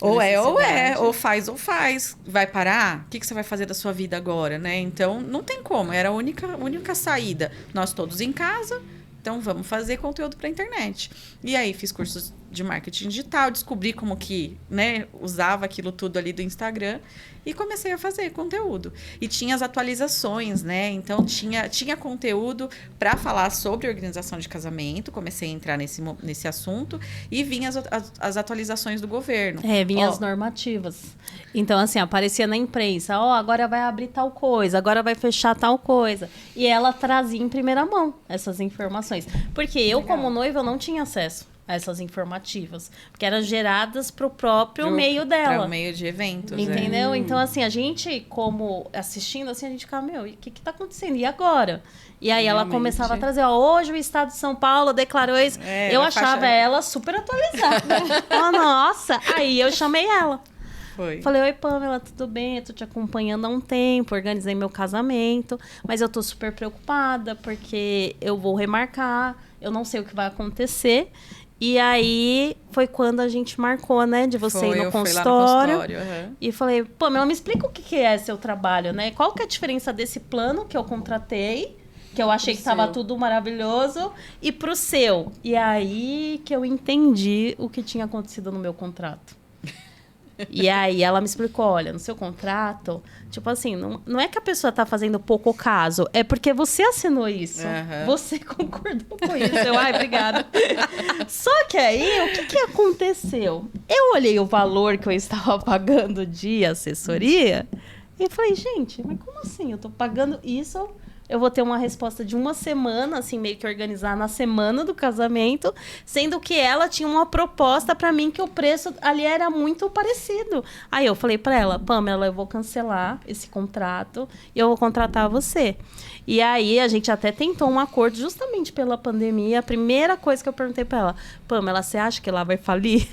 Ou faz. Vai parar? O que você vai fazer da sua vida agora, né? Então, não tem como. Era a única saída. Nós todos em casa, então vamos fazer conteúdo para a internet. E aí, fiz cursos de marketing digital, descobri como que, né, usava aquilo tudo ali do Instagram e comecei a fazer conteúdo. E tinha as atualizações, né? Então, tinha conteúdo para falar sobre organização de casamento, comecei a entrar nesse assunto e vinha as atualizações do governo. Vinha as normativas. Então, assim, aparecia na imprensa, agora vai abrir tal coisa, agora vai fechar tal coisa. E ela trazia em primeira mão essas informações. Porque eu, como noiva, eu não tinha acesso a essas informativas, porque eram geradas para o próprio meio dela. Para o meio de eventos. Entendeu? Então, assim, a gente, como assistindo, assim, a gente ficava, meu, o que está acontecendo? E agora? E aí ela começava a trazer, hoje o Estado de São Paulo declarou isso. Eu achava ela super atualizada. Nossa! Aí eu chamei ela. Falei, oi, Pamela, tudo bem? Eu tô te acompanhando há um tempo, organizei meu casamento, mas eu tô super preocupada porque eu vou remarcar, eu não sei o que vai acontecer. E aí, foi quando a gente marcou, né? De você ir no consultório. E falei, Pamela, me explica o que é seu trabalho, né? Qual que é a diferença desse plano que eu contratei, que eu achei que estava tudo maravilhoso, e pro seu? E aí que eu entendi o que tinha acontecido no meu contrato. E aí ela me explicou, olha, no seu contrato, tipo assim, não é que a pessoa tá fazendo pouco caso, é porque você assinou isso. Você concordou com isso. Obrigada. Só que aí, o que aconteceu? Eu olhei o valor que eu estava pagando de assessoria e falei, gente, mas como assim? Eu tô pagando isso... Eu vou ter uma resposta de uma semana, assim, meio que organizar na semana do casamento, sendo que ela tinha uma proposta para mim que o preço ali era muito parecido. Aí eu falei para ela, Pamela, eu vou cancelar esse contrato e eu vou contratar você. E aí a gente até tentou um acordo justamente pela pandemia. A primeira coisa que eu perguntei para ela, Pamela, você acha que lá vai falir?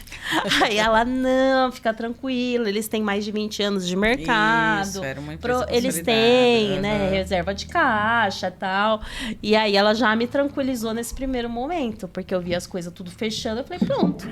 Aí ela, não, fica tranquila, eles têm mais de 20 anos de mercado. Isso, era uma empresa eles têm, né, reserva de caixa e tal. E aí ela já me tranquilizou nesse primeiro momento, porque eu vi as coisas tudo fechando, eu falei, pronto.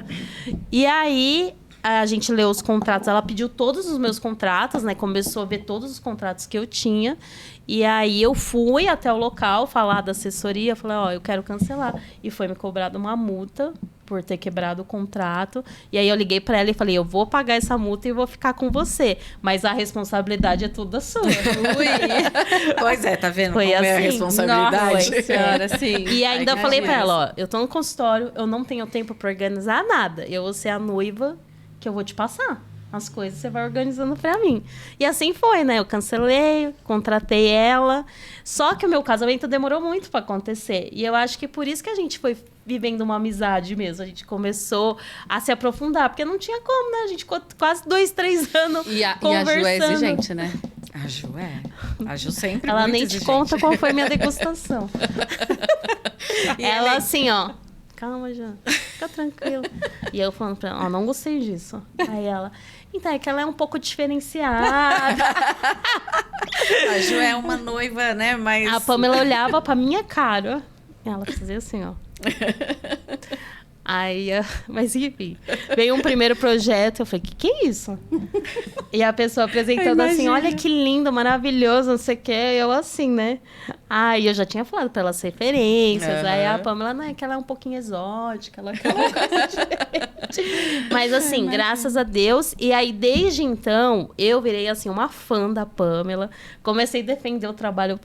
E aí a gente leu os contratos, ela pediu todos os meus contratos, né? Começou a ver todos os contratos que eu tinha. E aí eu fui até o local falar da assessoria, falei, eu quero cancelar. E foi me cobrada uma multa por ter quebrado o contrato. E aí eu liguei para ela e falei, eu vou pagar essa multa e vou ficar com você. Mas a responsabilidade é toda sua. Pois é, tá vendo foi como assim, é a responsabilidade? Foi, senhora, sim. E ainda falei para ela, eu tô no consultório, eu não tenho tempo para organizar nada. Eu vou ser a noiva que eu vou te passar. As coisas você vai organizando pra mim. E assim foi, né? Eu cancelei, contratei ela. Só que o meu casamento demorou muito pra acontecer. E eu acho que por isso que a gente foi vivendo uma amizade mesmo. A gente começou a se aprofundar. Porque não tinha como, né? A gente ficou quase 2, 3 anos conversando. E a Ju é exigente, né? A Ju é. A Ju sempre ela muito nem exigente. te conta qual foi a minha degustação. Ela assim, calma, Jean, fica tranquila. E eu falando pra ela, não gostei disso. Aí ela, então, é que ela é um pouco diferenciada. A Ju é uma noiva, né, mas... A Pamela olhava pra minha cara, e ela fazia assim, Aí, mas enfim, veio um primeiro projeto, eu falei, que é isso? E a pessoa apresentando assim, olha que lindo, maravilhoso, não sei o quê, eu assim, né? Aí eu já tinha falado pelas referências. Uhum. Aí a Pamela, não, é que ela é um pouquinho exótica, ela quer uma coisa diferente. Mas assim, graças a Deus. E aí, desde então, eu virei assim, uma fã da Pamela. Comecei a defender o trabalho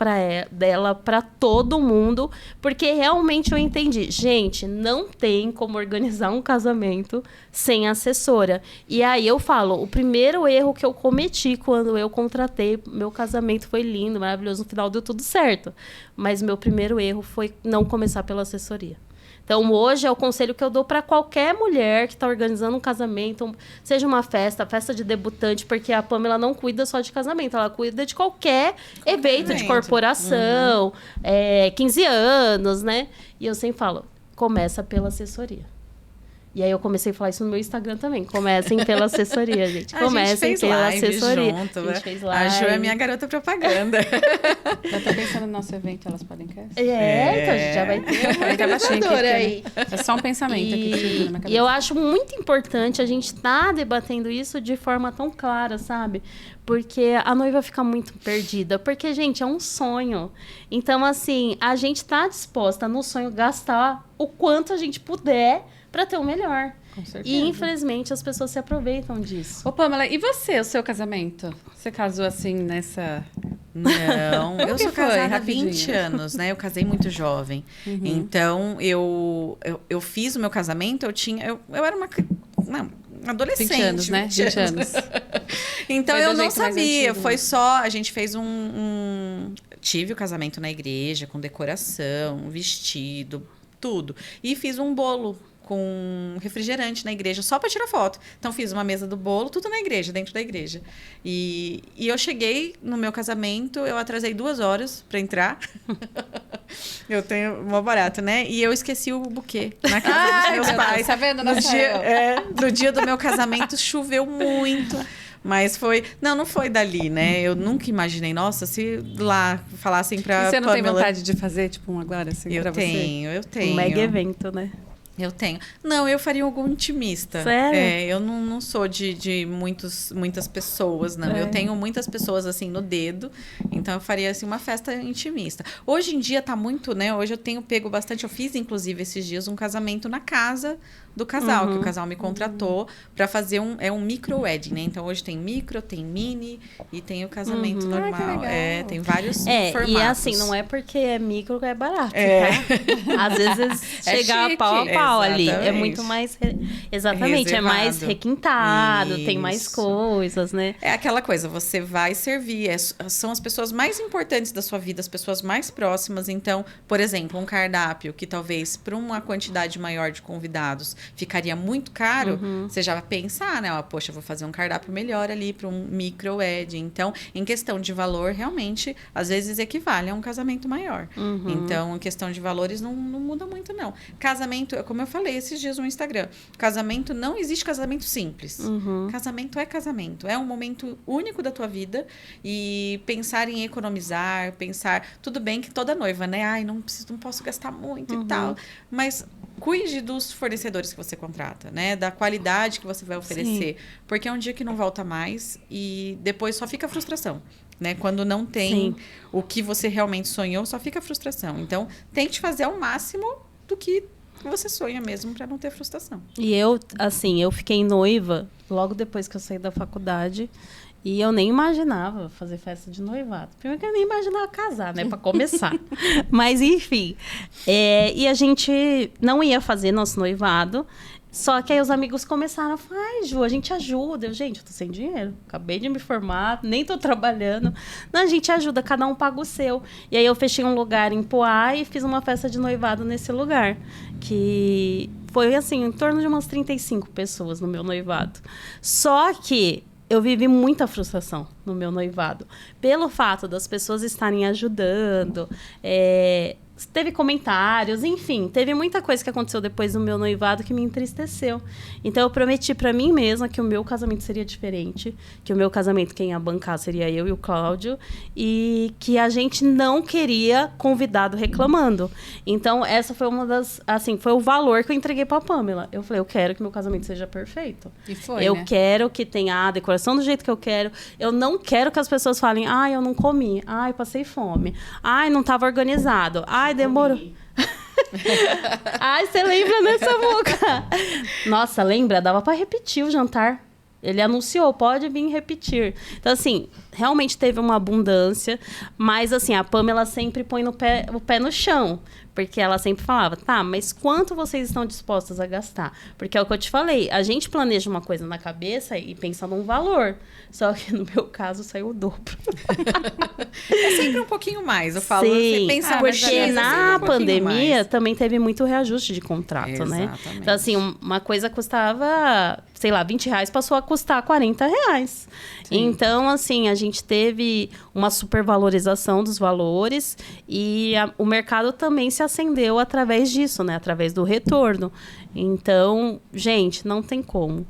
dela para todo mundo. Porque realmente eu entendi. Gente, não tem como organizar um casamento sem assessora. E aí eu falo, o primeiro erro que eu cometi quando eu contratei, meu casamento foi lindo, maravilhoso, no final deu tudo certo. Mas meu primeiro erro foi não começar pela assessoria. Então, hoje é o conselho que eu dou para qualquer mulher que está organizando um casamento, seja uma festa de debutante, porque a Pamela não cuida só de casamento, ela cuida de qualquer evento de corporação, 15 anos, né? E eu sempre falo, começa pela assessoria. E aí eu comecei a falar isso no meu Instagram também. Comecem pela assessoria, gente. Comecem pela assessoria. Junto, a gente fez live. A Ju é minha garota propaganda. Eu tô pensando no nosso evento, Elas Podem Cast. Então a gente já vai ter uma organizadora aí. É só um pensamento aqui que surgiu na minha cabeça. E eu acho muito importante a gente estar debatendo isso de forma tão clara, sabe? Porque a noiva fica muito perdida. Porque, gente, é um sonho. Então, assim, a gente tá disposta no sonho gastar o quanto a gente puder para ter o melhor. Com certeza. E, infelizmente, as pessoas se aproveitam disso. Ô, Pamela, e você, o seu casamento? Você casou assim nessa... Não, eu sou foi? casada há Rapidinho. 20 anos, né? Eu casei muito jovem. Então, eu fiz o meu casamento, eu era uma adolescente. 20 anos, né? 20 anos. Então, Foi do eu não jeito mais sabia. antigo, Foi né? só... A gente fez tive o casamento na igreja, com decoração, vestido, tudo. E fiz um bolo com refrigerante na igreja, só para tirar foto. Então, fiz uma mesa do bolo, tudo na igreja, dentro da igreja. E eu cheguei no meu casamento, eu atrasei 2 horas para entrar. Eu tenho uma barata, né? E eu esqueci o buquê na casa dos meus pais. Tá vendo? No dia do meu casamento, choveu muito. Mas foi... Não foi dali, né? Eu nunca imaginei. Nossa, se lá falassem pra E você não tem Pamela... vontade de fazer, tipo, um agora, assim, pra você? Eu tenho. Um mega evento, né? Eu tenho. Não, eu faria algum intimista. Sério? Eu não sou de muitas pessoas, não. Eu tenho muitas pessoas, assim, no dedo. Então, eu faria, assim, uma festa intimista. Hoje em dia, tá muito, né? Hoje eu tenho pego bastante... Eu fiz, inclusive, esses dias, um casamento na casa do casal. Que o casal me contratou para fazer um micro-wedding, né? Então, hoje tem micro, tem mini e tem o casamento normal. que legal. Tem vários formatos. E é assim, não é porque é micro que é barato, tá? Às vezes chega chique. pau a pau ali. É Exatamente. muito mais... Exatamente, é mais Reservado. requintado, tem mais Isso. coisas, né? É aquela coisa, você vai servir, são as pessoas mais importantes da sua vida, as pessoas mais próximas. Então, por exemplo, um cardápio que talvez para uma quantidade maior de convidados ficaria muito caro, você já vai pensar, né? Poxa, eu vou fazer um cardápio melhor ali para um micro-wedding. Então, em questão de valor, realmente, às vezes equivale a um casamento maior. Então, em questão de valores, não muda muito, não. Casamento, como eu falei esses dias no Instagram, casamento, não existe casamento simples. Casamento é casamento. É um momento único da tua vida e pensar em economizar, tudo bem que toda noiva, né? Ai, não posso gastar muito e tal, mas cuide dos fornecedores que você contrata, né? Da qualidade que você vai oferecer, porque é um dia que não volta mais e depois só fica frustração, né? Quando não tem o que você realmente sonhou, só fica frustração. Então, tente fazer ao máximo do que você sonha mesmo para não ter frustração. E eu fiquei noiva logo depois que eu saí da faculdade. E eu nem imaginava fazer festa de noivado. Primeiro que eu nem imaginava casar, né? Pra começar. Mas, enfim. E a gente não ia fazer nosso noivado. Só que aí os amigos começaram a falar, ai, Ju, a gente ajuda. Eu tô sem dinheiro. Acabei de me formar, nem tô trabalhando. Não, a gente ajuda, cada um paga o seu. E aí eu fechei um lugar em Poá e fiz uma festa de noivado nesse lugar. Que foi, assim, em torno de umas 35 pessoas no meu noivado. Só que eu vivi muita frustração no meu noivado. Pelo fato das pessoas estarem ajudando, teve comentários, enfim, teve muita coisa que aconteceu depois do meu noivado que me entristeceu. Então eu prometi pra mim mesma que o meu casamento seria diferente, que o meu casamento quem ia bancar seria eu e o Cláudio, e que a gente não queria convidado reclamando. Então essa foi uma das, assim, foi o valor que eu entreguei pra Pamela. Eu falei, eu quero que meu casamento seja perfeito. E foi, eu né? quero que tenha a decoração do jeito que eu quero. Eu não quero que as pessoas falem, ai, eu não comi, ai, passei fome, ai, não estava organizado, ai, demorou. Ai, você lembra dessa boca? Nossa, lembra? Dava para repetir o jantar. Ele anunciou, pode vir repetir. Então, assim, realmente teve uma abundância, mas, assim, a Pamela sempre põe o pé no chão, porque ela sempre falava, tá, mas quanto vocês estão dispostas a gastar? Porque é o que eu te falei, a gente planeja uma coisa na cabeça e pensa num valor, só que no meu caso saiu o dobro. É sempre um pouquinho mais, eu falo. Sim, Você pensa porque na pandemia mais. também teve muito reajuste de contrato, né? Exatamente. Então, assim, uma coisa custava, sei lá, R$20, passou a custar R$40. Sim. Então, assim, a gente teve uma supervalorização dos valores e o mercado também se acendeu através disso, né? Através do retorno. Então, gente, não tem como.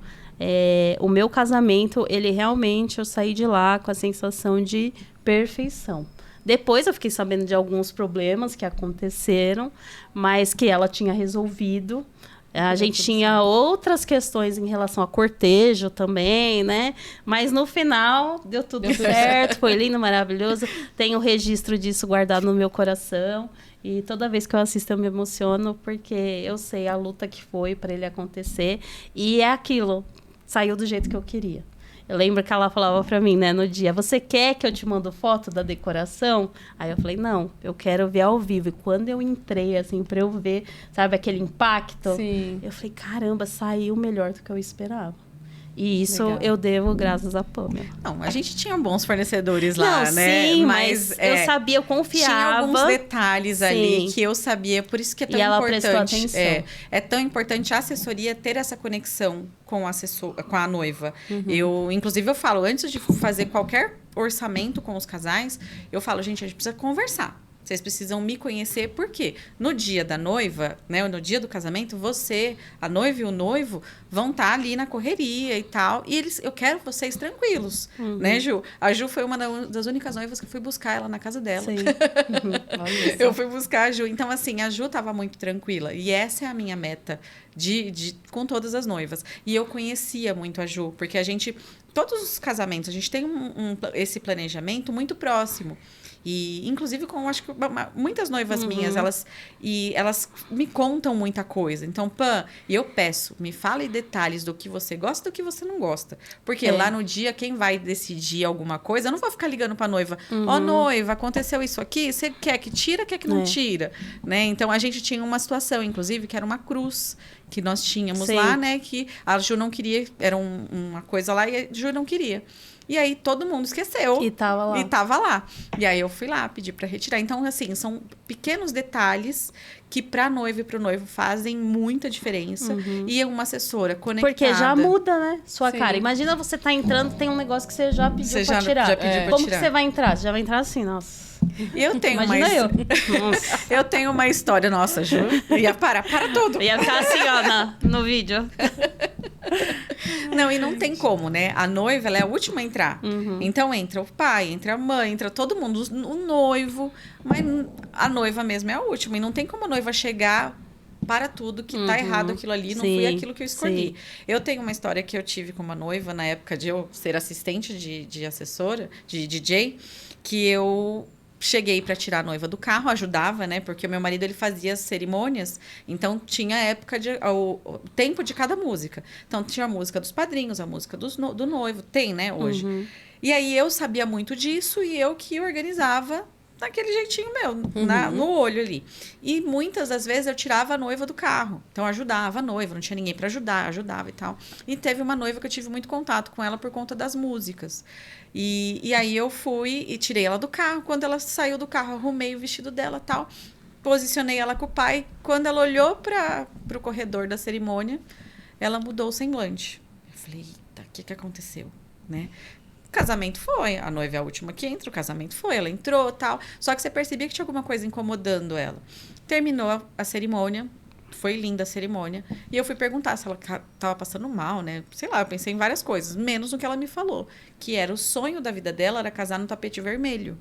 O meu casamento, ele realmente, eu saí de lá com a sensação de perfeição. Depois eu fiquei sabendo de alguns problemas que aconteceram, mas que ela tinha resolvido. A gente tinha outras questões em relação a cortejo também, né? Mas no final deu tudo certo, foi lindo, maravilhoso. Tenho o registro disso guardado no meu coração. E toda vez que eu assisto eu me emociono, porque eu sei a luta que foi para ele acontecer. E é aquilo, saiu do jeito que eu queria. Eu lembro que ela falava pra mim, né, no dia, você quer que eu te mando foto da decoração? Aí eu falei, não, eu quero ver ao vivo. E quando eu entrei, assim, pra eu ver, sabe, aquele impacto, Sim. eu falei, caramba, saiu melhor do que eu esperava. E isso Legal. eu devo graças a Pamela. Não, a gente tinha bons fornecedores lá, Não, né? sim, mas eu sabia, eu confiava. Tinha alguns detalhes ali Sim. que eu sabia, por isso que é tão E ela importante. prestou atenção. É tão importante a assessoria ter essa conexão com o assessor, com a noiva. Inclusive, eu falo, antes de fazer qualquer orçamento com os casais, eu falo, gente, a gente precisa conversar. Vocês precisam me conhecer, por quê? No dia da noiva, né, no dia do casamento, você, a noiva e o noivo vão estar ali na correria e tal. E eu quero vocês tranquilos, né, Ju? A Ju foi uma das únicas noivas que eu fui buscar ela na casa dela. Sim. Olha só. Eu fui buscar a Ju. Então, assim, a Ju estava muito tranquila. E essa é a minha meta com todas as noivas. E eu conhecia muito a Ju, porque a gente... Todos os casamentos, a gente tem esse planejamento muito próximo. E, inclusive, acho que muitas noivas minhas, elas me contam muita coisa. Então, Pam, e eu peço, me fale detalhes do que você gosta e do que você não gosta. Porque lá no dia, quem vai decidir alguma coisa, eu não vou ficar ligando pra noiva. Ó, noiva, aconteceu isso aqui, você quer que tira, quer que não tira? Né? Então, a gente tinha uma situação, inclusive, que era uma cruz que nós tínhamos lá, né? Que a Ju não queria, era uma coisa lá e a Ju não queria. E aí todo mundo esqueceu. E tava lá. E tava lá. E aí eu fui lá, pedi para retirar. Então, assim, são pequenos detalhes que pra noiva e pro noivo fazem muita diferença. E uma assessora conectada. Porque já muda, né? Sua Sim. cara. Imagina você tá entrando, tem um negócio que você já pediu pra tirar. Já pediu pra Como tirar. que você vai entrar? Você já vai entrar assim, nossa. Eu tenho Imagina eu. Nossa. Eu tenho uma história, nossa, Ju. Ia para tudo. Ia ficar assim, ó, no vídeo. Não, e não tem como, né? A noiva, ela é a última a entrar. Então, entra o pai, entra a mãe, entra todo mundo, o noivo. Mas a noiva mesmo é a última. E não tem como a noiva chegar para tudo que tá errado aquilo ali, não foi aquilo que eu escolhi. Eu tenho uma história que eu tive com uma noiva, na época de eu ser assistente de assessora, de DJ, que eu... Cheguei para tirar a noiva do carro, ajudava, né? Porque o meu marido, ele fazia cerimônias, então tinha a época, o tempo de cada música. Então, tinha a música dos padrinhos, a música do noivo, tem, né, hoje. E aí, eu sabia muito disso e eu que organizava daquele jeitinho meu, no olho ali. E muitas das vezes eu tirava a noiva do carro. Então, eu ajudava a noiva, não tinha ninguém para ajudar, ajudava e tal. E teve uma noiva que eu tive muito contato com ela por conta das músicas. E aí eu fui e tirei ela do carro. Quando ela saiu do carro, arrumei o vestido dela e tal. Posicionei ela com o pai. Quando ela olhou para o corredor da cerimônia, ela mudou o semblante. Eu falei, eita, o que aconteceu? Né? O casamento foi, a noiva é a última que entra, o casamento foi, ela entrou, tal. Só que você percebia que tinha alguma coisa incomodando ela. Terminou a cerimônia, foi linda a cerimônia, e eu fui perguntar se ela tava passando mal, né? Sei lá, eu pensei em várias coisas, menos no que ela me falou, que era o sonho da vida dela era casar no tapete vermelho.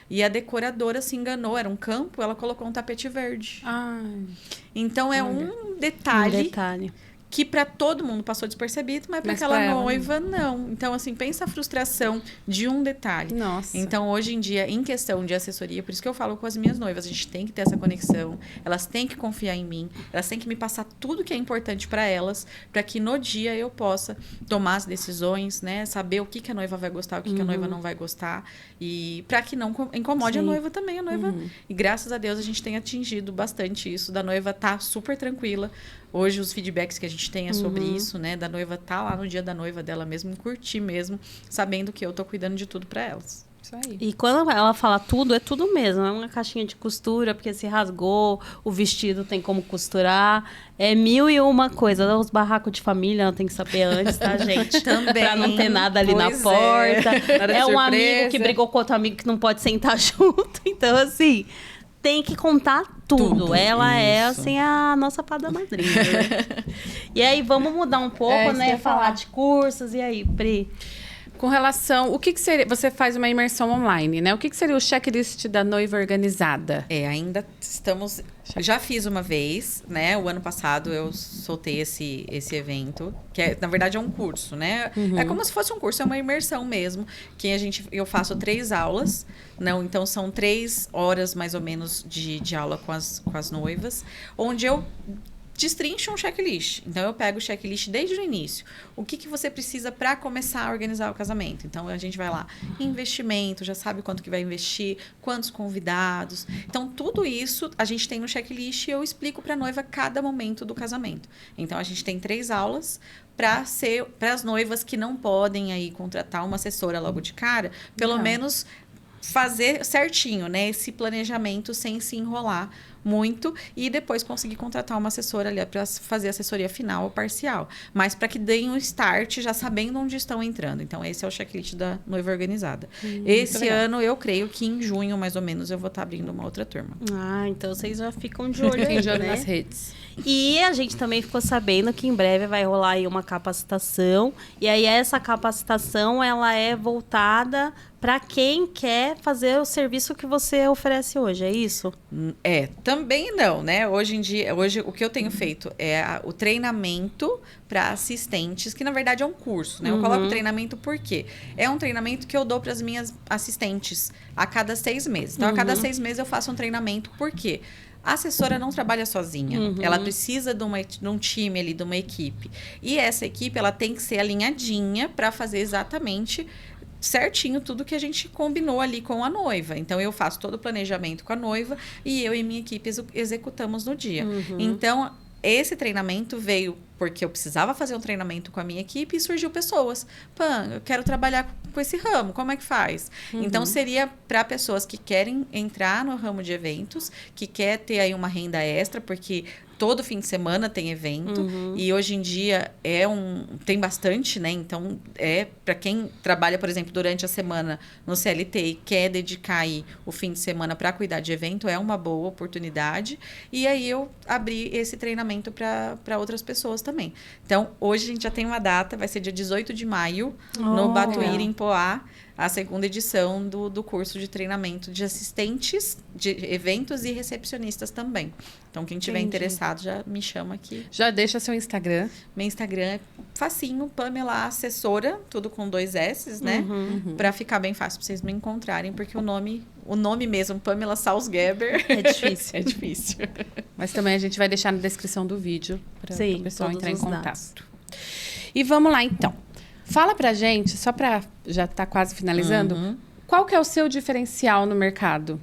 E a decoradora se enganou, era um campo, ela colocou um tapete verde. Ai, Então é olha, um detalhe Detalhe. que para todo mundo passou despercebido, mas para Mas aquela pra ela, noiva não. Então assim, pensa a frustração de um detalhe. nossa. Então hoje em dia, em questão de assessoria, por isso que eu falo com as minhas noivas, a gente tem que ter essa conexão, elas têm que confiar em mim, elas têm que me passar tudo que é importante para elas, para que no dia eu possa tomar as decisões, né, saber o que a noiva vai gostar, o que a noiva não vai gostar, e para que não incomode a Sim. noiva também, a noiva. E graças a Deus a gente tem atingido bastante isso, da noiva tá super tranquila. Hoje os feedbacks que a gente tem é sobre isso, né? Da noiva tá lá no dia da noiva dela mesmo, curtir mesmo, sabendo que eu tô cuidando de tudo para elas. Isso aí. E quando ela fala tudo, é tudo mesmo. É uma caixinha de costura, porque se rasgou, o vestido tem como costurar. É 1001 coisa. Os barracos de família, ela tem que saber antes, tá, gente? Também. Pra não ter nada ali na Pois é. porta. Nada de É um surpresa. amigo que brigou com outro amigo que não pode sentar junto. Então, assim, tem que contar tudo. Tudo, Ela é, isso. assim, a nossa fada madrinha. Né? E aí, vamos mudar um pouco, É, isso que eu né? ia Falar falar. de cursos. E aí, Pri? Com relação, o que seria, você faz uma imersão online, né? O que seria o checklist da noiva organizada? Ainda estamos... Já fiz uma vez, né? O ano passado eu soltei esse evento, que na verdade é um curso, né? É como se fosse um curso, é uma imersão mesmo, que eu faço 3 aulas, não? Então são 3 horas mais ou menos de aula com as noivas, onde eu destrincho um checklist. Então, eu pego o checklist desde o início. O que você precisa para começar a organizar o casamento? Então, a gente vai lá, investimento, já sabe quanto que vai investir, quantos convidados. Então, tudo isso a gente tem no checklist e eu explico para a noiva cada momento do casamento. Então, a gente tem 3 aulas para as noivas que não podem aí contratar uma assessora logo de cara, pelo menos fazer certinho, né? Esse planejamento sem se enrolar muito e depois conseguir contratar uma assessora ali para fazer a assessoria final ou parcial. Mas para que deem um start já sabendo onde estão entrando. Então, esse é o checklist da noiva organizada. Esse ano, eu creio que em junho, mais ou menos, eu vou estar abrindo uma outra turma. Ah, então vocês já ficam de olho aí, Fiquem de olho né? nas redes. E a gente também ficou sabendo que em breve vai rolar aí uma capacitação. E aí essa capacitação, ela é voltada para quem quer fazer o serviço que você oferece hoje, é isso? Também não, né? Hoje em dia, o que eu tenho feito é o treinamento para assistentes, que na verdade é um curso, né? Eu coloco treinamento porque é um treinamento que eu dou para as minhas assistentes a cada 6 meses. Então, a cada 6 meses eu faço um treinamento, por quê? A assessora não trabalha sozinha. Ela precisa de um time ali, de uma equipe. E essa equipe, ela tem que ser alinhadinha para fazer exatamente certinho tudo que a gente combinou ali com a noiva. Então, eu faço todo o planejamento com a noiva e eu e minha equipe executamos no dia. Então, esse treinamento veio porque eu precisava fazer um treinamento com a minha equipe e surgiu pessoas. Pan, eu quero trabalhar com esse ramo, como é que faz? Então, seria para pessoas que querem entrar no ramo de eventos, que quer ter aí uma renda extra, porque todo fim de semana tem evento e hoje em dia tem bastante, né? Então, para quem trabalha, por exemplo, durante a semana no CLT e quer dedicar aí o fim de semana para cuidar de evento, é uma boa oportunidade. E aí eu abri esse treinamento para outras pessoas também. Então, hoje a gente já tem uma data, vai ser dia 18 de maio, no Batuíra, em Poá, a 2ª edição do curso de treinamento de assistentes de eventos e recepcionistas também. Então, quem tiver interessado, já me chama aqui. Já deixa seu Instagram. Meu Instagram é facinho, Pamela Assessora, tudo com 2 S's, né? Pra ficar bem fácil pra vocês me encontrarem, porque o nome mesmo, Pamela Salzgeber, É difícil. é difícil. Mas também a gente vai deixar na descrição do vídeo para o pessoal todos entrar em os contato. dados. E vamos lá, então. Fala pra gente, só para já tá quase finalizando, qual que é o seu diferencial no mercado?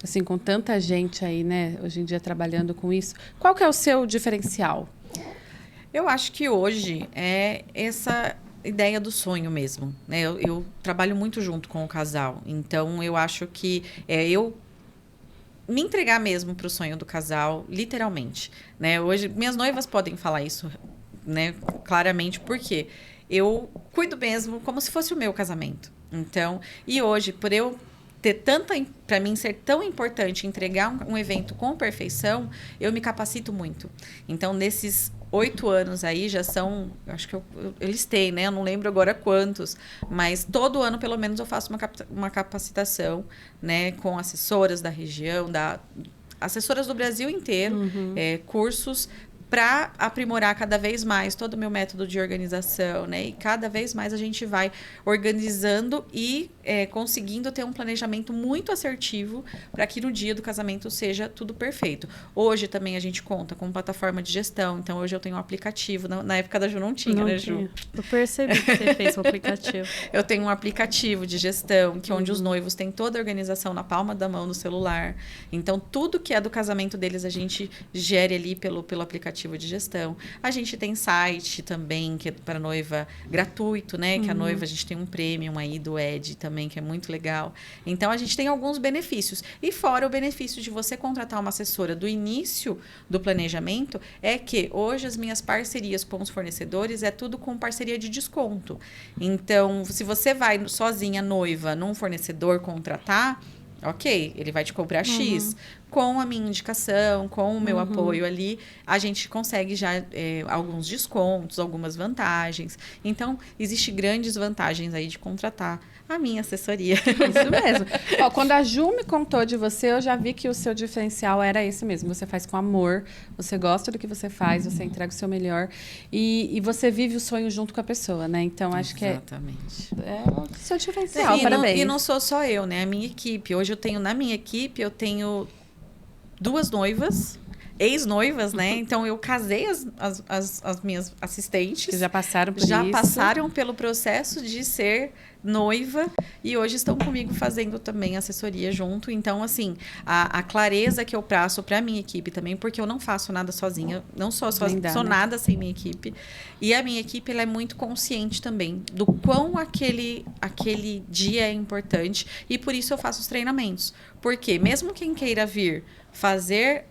Assim, com tanta gente aí, né, hoje em dia trabalhando com isso. Qual que é o seu diferencial? Eu acho que hoje é essa ideia do sonho mesmo, né? Eu trabalho muito junto com o casal, então eu acho que eu me entregar mesmo para o sonho do casal, literalmente, né? Hoje, minhas noivas podem falar isso, né, claramente, porque eu cuido mesmo como se fosse o meu casamento. Então, e hoje, por eu ter tanta, para mim ser tão importante entregar um evento com perfeição, eu me capacito muito. Então, nesses 8 anos aí já são, acho que eu listei, né? Eu não lembro agora quantos, mas todo ano pelo menos eu faço uma capacitação, né, com assessoras da região, assessoras do Brasil inteiro, cursos para aprimorar cada vez mais todo o meu método de organização, né? E cada vez mais a gente vai organizando e conseguindo ter um planejamento muito assertivo para que no dia do casamento seja tudo perfeito. Hoje também a gente conta com plataforma de gestão, então hoje eu tenho um aplicativo. Na época da Ju não tinha, né, Ju? Eu percebi que você fez um aplicativo. Eu tenho um aplicativo de gestão, que onde os noivos têm toda a organização na palma da mão no celular. Então, tudo que é do casamento deles a gente gere ali pelo aplicativo de gestão. A gente tem site também, que é para noiva gratuito, né? Que a noiva, a gente tem um premium aí do Ed também, que é muito legal. Então, a gente tem alguns benefícios. E fora o benefício de você contratar uma assessora do início do planejamento, é que hoje as minhas parcerias com os fornecedores é tudo com parceria de desconto. Então, se você vai sozinha, noiva, num fornecedor contratar, ok, ele vai te cobrar X. Com a minha indicação, com o meu apoio ali, a gente consegue já alguns descontos, algumas vantagens. Então, existem grandes vantagens aí de contratar a minha assessoria. Isso mesmo. Ó, quando a Ju me contou de você, eu já vi que o seu diferencial era esse mesmo. Você faz com amor, você gosta do que você faz, você entrega o seu melhor e você vive o sonho junto com a pessoa, né? Então, acho que é o seu diferencial. Sim, parabéns. E não sou só eu, né? A minha equipe. Hoje na minha equipe, eu tenho 2 noivas, ex-noivas, né? Então, eu casei as minhas assistentes. Que já passaram por isso. Já passaram pelo processo de ser noiva e hoje estão comigo fazendo também assessoria junto. Então, assim, a clareza que eu passo para a minha equipe também, porque eu não faço nada sozinha, não sou nada sem minha equipe. E a minha equipe, ela é muito consciente também do quão aquele dia é importante e por isso eu faço os treinamentos. Porque mesmo quem queira vir fazer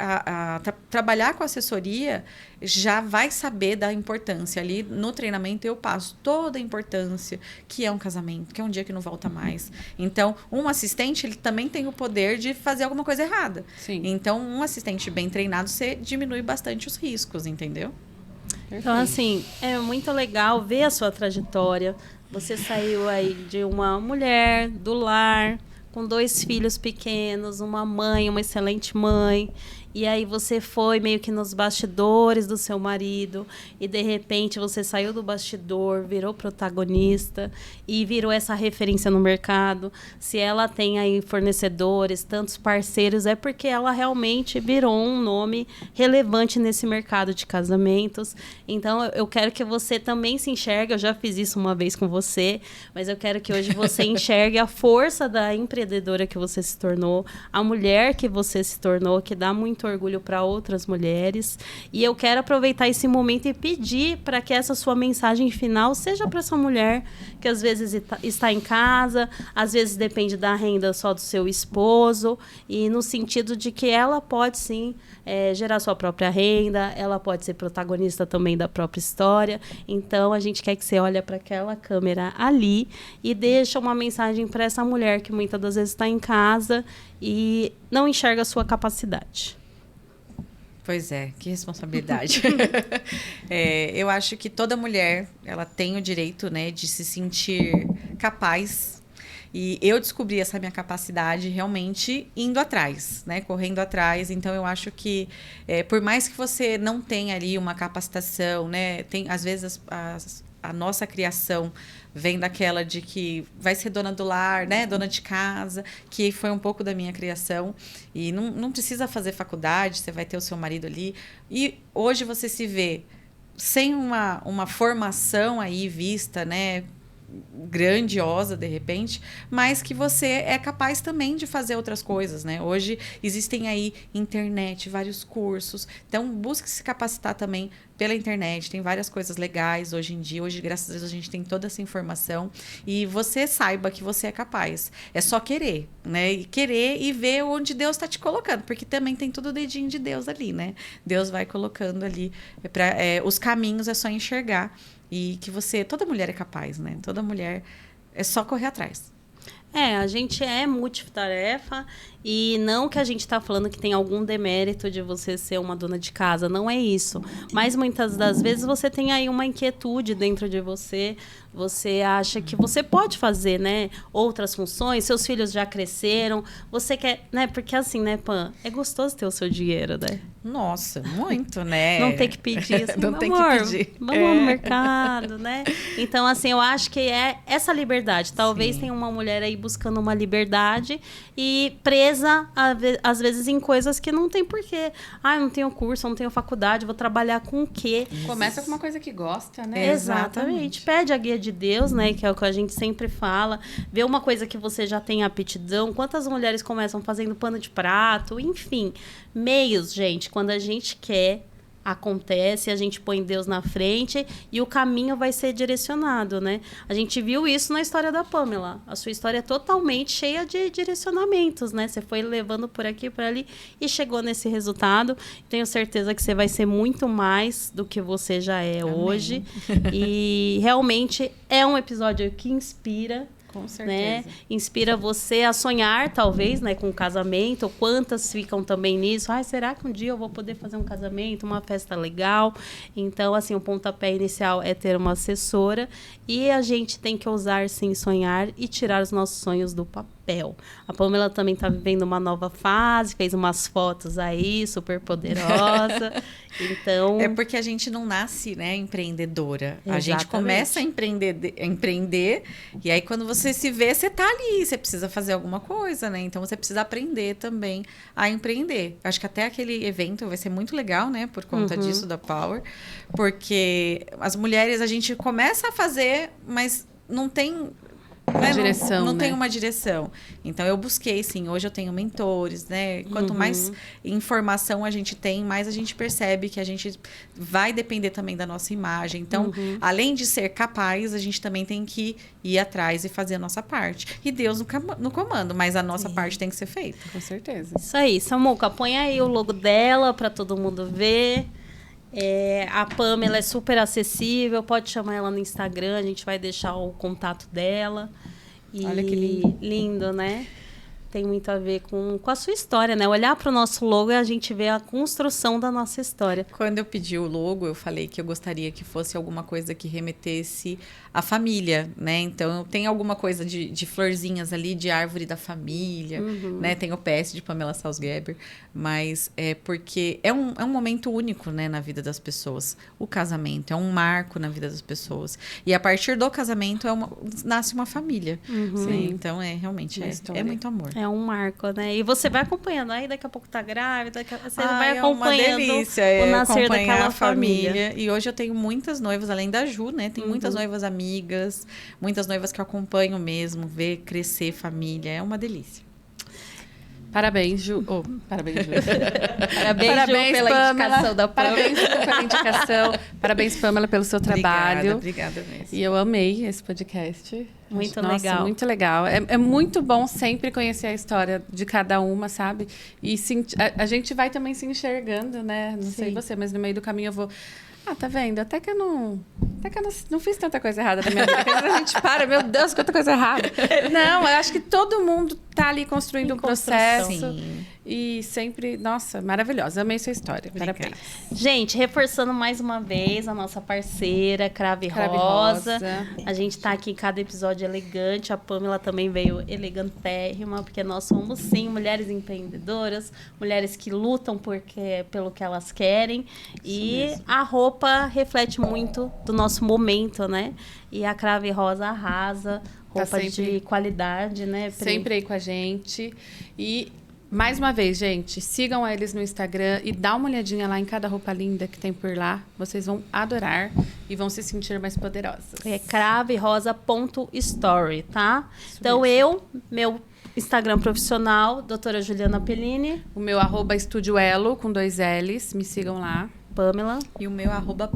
trabalhar com assessoria já vai saber da importância. Ali no treinamento eu passo toda a importância que é um casamento, que é um dia que não volta mais. Então, um assistente, ele também tem o poder de fazer alguma coisa errada. Sim. Então, um assistente bem treinado, você diminui bastante os riscos, entendeu? Então, assim, é muito legal ver a sua trajetória. Você saiu aí de uma mulher do lar, com 2 filhos pequenos, uma mãe, uma excelente mãe. E aí você foi meio que nos bastidores do seu marido e, de repente, você saiu do bastidor, virou protagonista e virou essa referência no mercado. Se ela tem aí fornecedores, tantos parceiros, é porque ela realmente virou um nome relevante nesse mercado de casamentos. Então, eu quero que você também se enxergue. Eu já fiz isso uma vez com você, mas eu quero que hoje você enxergue a força da empreendedora que você se tornou, a mulher que você se tornou, que dá muito orgulho para outras mulheres. E eu quero aproveitar esse momento e pedir para que essa sua mensagem final seja para essa mulher que às vezes está em casa, às vezes depende da renda só do seu esposo, e no sentido de que ela pode sim gerar sua própria renda, ela pode ser protagonista também da própria história. Então a gente quer que você olhe para aquela câmera ali e deixa uma mensagem para essa mulher que muitas das vezes está em casa e não enxerga a sua capacidade. Pois é, que responsabilidade. Eu acho que toda mulher, ela tem o direito, né, de se sentir capaz. E eu descobri essa minha capacidade realmente indo atrás, né, correndo atrás. Então, eu acho que, por mais que você não tenha ali uma capacitação, né, às vezes a nossa criação vem daquela de que vai ser dona do lar, né? Dona de casa, que foi um pouco da minha criação. E não precisa fazer faculdade, você vai ter o seu marido ali. E hoje você se vê sem uma formação aí vista, né? Grandiosa, de repente, mas que você é capaz também de fazer outras coisas, né? Hoje existem aí internet, vários cursos, então busque se capacitar também pela internet, tem várias coisas legais hoje em dia. Hoje, graças a Deus, a gente tem toda essa informação e você saiba que você é capaz. É só querer, né? E querer e ver onde Deus está te colocando, porque também tem tudo o dedinho de Deus ali, né? Deus vai colocando ali, os caminhos é só enxergar. E que toda mulher é capaz, né? Toda mulher é só correr atrás. A gente é multitarefa e não que a gente está falando que tem algum demérito de você ser uma dona de casa, não é isso. Mas muitas das vezes você tem aí uma inquietude dentro de você, você acha que você pode fazer, né, outras funções, seus filhos já cresceram, você quer, né, porque assim, né, Pan, é gostoso ter o seu dinheiro, né? Nossa, muito, né? Não ter que pedir, assim, não tem amor, que pedir. Vamos no mercado, né? Então, assim, eu acho que é essa liberdade. Talvez tenha uma mulher aí buscando uma liberdade e presa, às vezes, em coisas que não tem porquê. Eu não tenho curso, eu não tenho faculdade, vou trabalhar com o quê? Começa com uma coisa que gosta, né? Exatamente. Pede a guia de Deus, né? Que é o que a gente sempre fala. Vê uma coisa que você já tem aptidão. Quantas mulheres começam fazendo pano de prato? Enfim, meios, gente. Quando a gente quer, acontece, a gente põe Deus na frente e o caminho vai ser direcionado, né? A gente viu isso na história da Pamela. A sua história é totalmente cheia de direcionamentos, né? Você foi levando por aqui, por ali e chegou nesse resultado. Tenho certeza que você vai ser muito mais do que você já é hoje. E realmente é um episódio que inspira. Com certeza. Né? Inspira você a sonhar, talvez, né, com o casamento. Quantas ficam também nisso? Será que um dia eu vou poder fazer um casamento, uma festa legal? Então, assim, o pontapé inicial é ter uma assessora e a gente tem que ousar, sim, sonhar e tirar os nossos sonhos do papel. A Pamela também está vivendo uma nova fase, fez umas fotos aí, super poderosa. Então... É porque a gente não nasce, né, empreendedora. Exatamente. A gente começa a empreender e aí quando você se vê, você tá ali, você precisa fazer alguma coisa, né? Então você precisa aprender também a empreender. Acho que até aquele evento vai ser muito legal, né, por conta disso da Power, porque as mulheres a gente começa a fazer, mas não tem direção, não né? tem uma direção. Então, eu busquei, sim. Hoje eu tenho mentores, né? Quanto mais informação a gente tem, mais a gente percebe que a gente vai depender também da nossa imagem. Então, além de ser capaz, a gente também tem que ir atrás e fazer a nossa parte. E Deus no comando, mas a nossa parte tem que ser feita. Com certeza. Isso aí, Samuca, põe aí o logo dela para todo mundo ver. A Pamela é super acessível, pode chamar ela no Instagram, a gente vai deixar o contato dela. Olha que lindo. Lindo, né? Tem muito a ver com a sua história, né? Olhar para o nosso logo e a gente vê a construção da nossa história. Quando eu pedi o logo, eu falei que eu gostaria que fosse alguma coisa que remetesse à família, né? Então, tem alguma coisa de florzinhas ali, de árvore da família, né? Tem o PS de Pamela Sausgeber, mas é porque é um momento único, né, na vida das pessoas. O casamento é um marco na vida das pessoas. E a partir do casamento nasce uma família. Sim, então, realmente é muito amor. É um marco, né? E você vai acompanhando. Aí daqui a pouco tá grávida, você vai é uma acompanhando delícia, o nascer daquela a família. E hoje eu tenho muitas noivas, além da Ju, né? Tem muitas noivas amigas, muitas noivas que eu acompanho mesmo, ver crescer família. É uma delícia. Parabéns, Ju. Parabéns, Ju. Parabéns, pela Pamela. indicação da Pamela. Parabéns pela indicação. Parabéns, Pamela, pelo seu trabalho. Obrigada mesmo. E eu amei esse podcast. Muito Nossa, legal. Muito legal. É muito bom sempre conhecer a história de cada uma, sabe? E a gente vai também se enxergando, né? Não sei você, mas no meio do caminho eu vou... tá vendo? Até que eu não fiz tanta coisa errada na minha vida. Porque às vezes a gente para, meu Deus, quanta coisa errada. Não, eu acho que todo mundo tá ali construindo um processo. Sim. E sempre, nossa, maravilhosa. Amei sua história. Parabéns. Gente, reforçando mais uma vez a nossa parceira, Crave Crave Rosa. Rosa. A gente tá aqui em cada episódio elegante. A Pamela também veio elegantérrima, porque nós somos, sim, mulheres empreendedoras, mulheres que lutam pelo que elas querem. E a roupa reflete muito do nosso momento, né? E a Crave Rosa arrasa. Roupa de qualidade, né? Sempre aí com a gente. E, mais uma vez, gente, sigam eles no Instagram e dá uma olhadinha lá em cada roupa linda que tem por lá. Vocês vão adorar e vão se sentir mais poderosas. É craverosa.story, tá? Isso então, mesmo. meu Instagram profissional, doutora Juliana Pellini. O meu @estudioelo, com 2 L's. Me sigam lá. Pamela. E o meu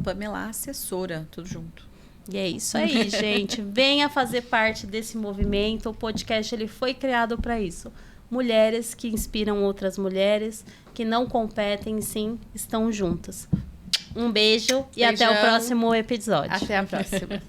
@Pamela Assessora, tudo junto. E é isso aí, gente. Venha fazer parte desse movimento. O podcast ele foi criado para isso. Mulheres que inspiram outras mulheres, que não competem, sim, estão juntas. Um beijo e até o próximo episódio. Até a próxima.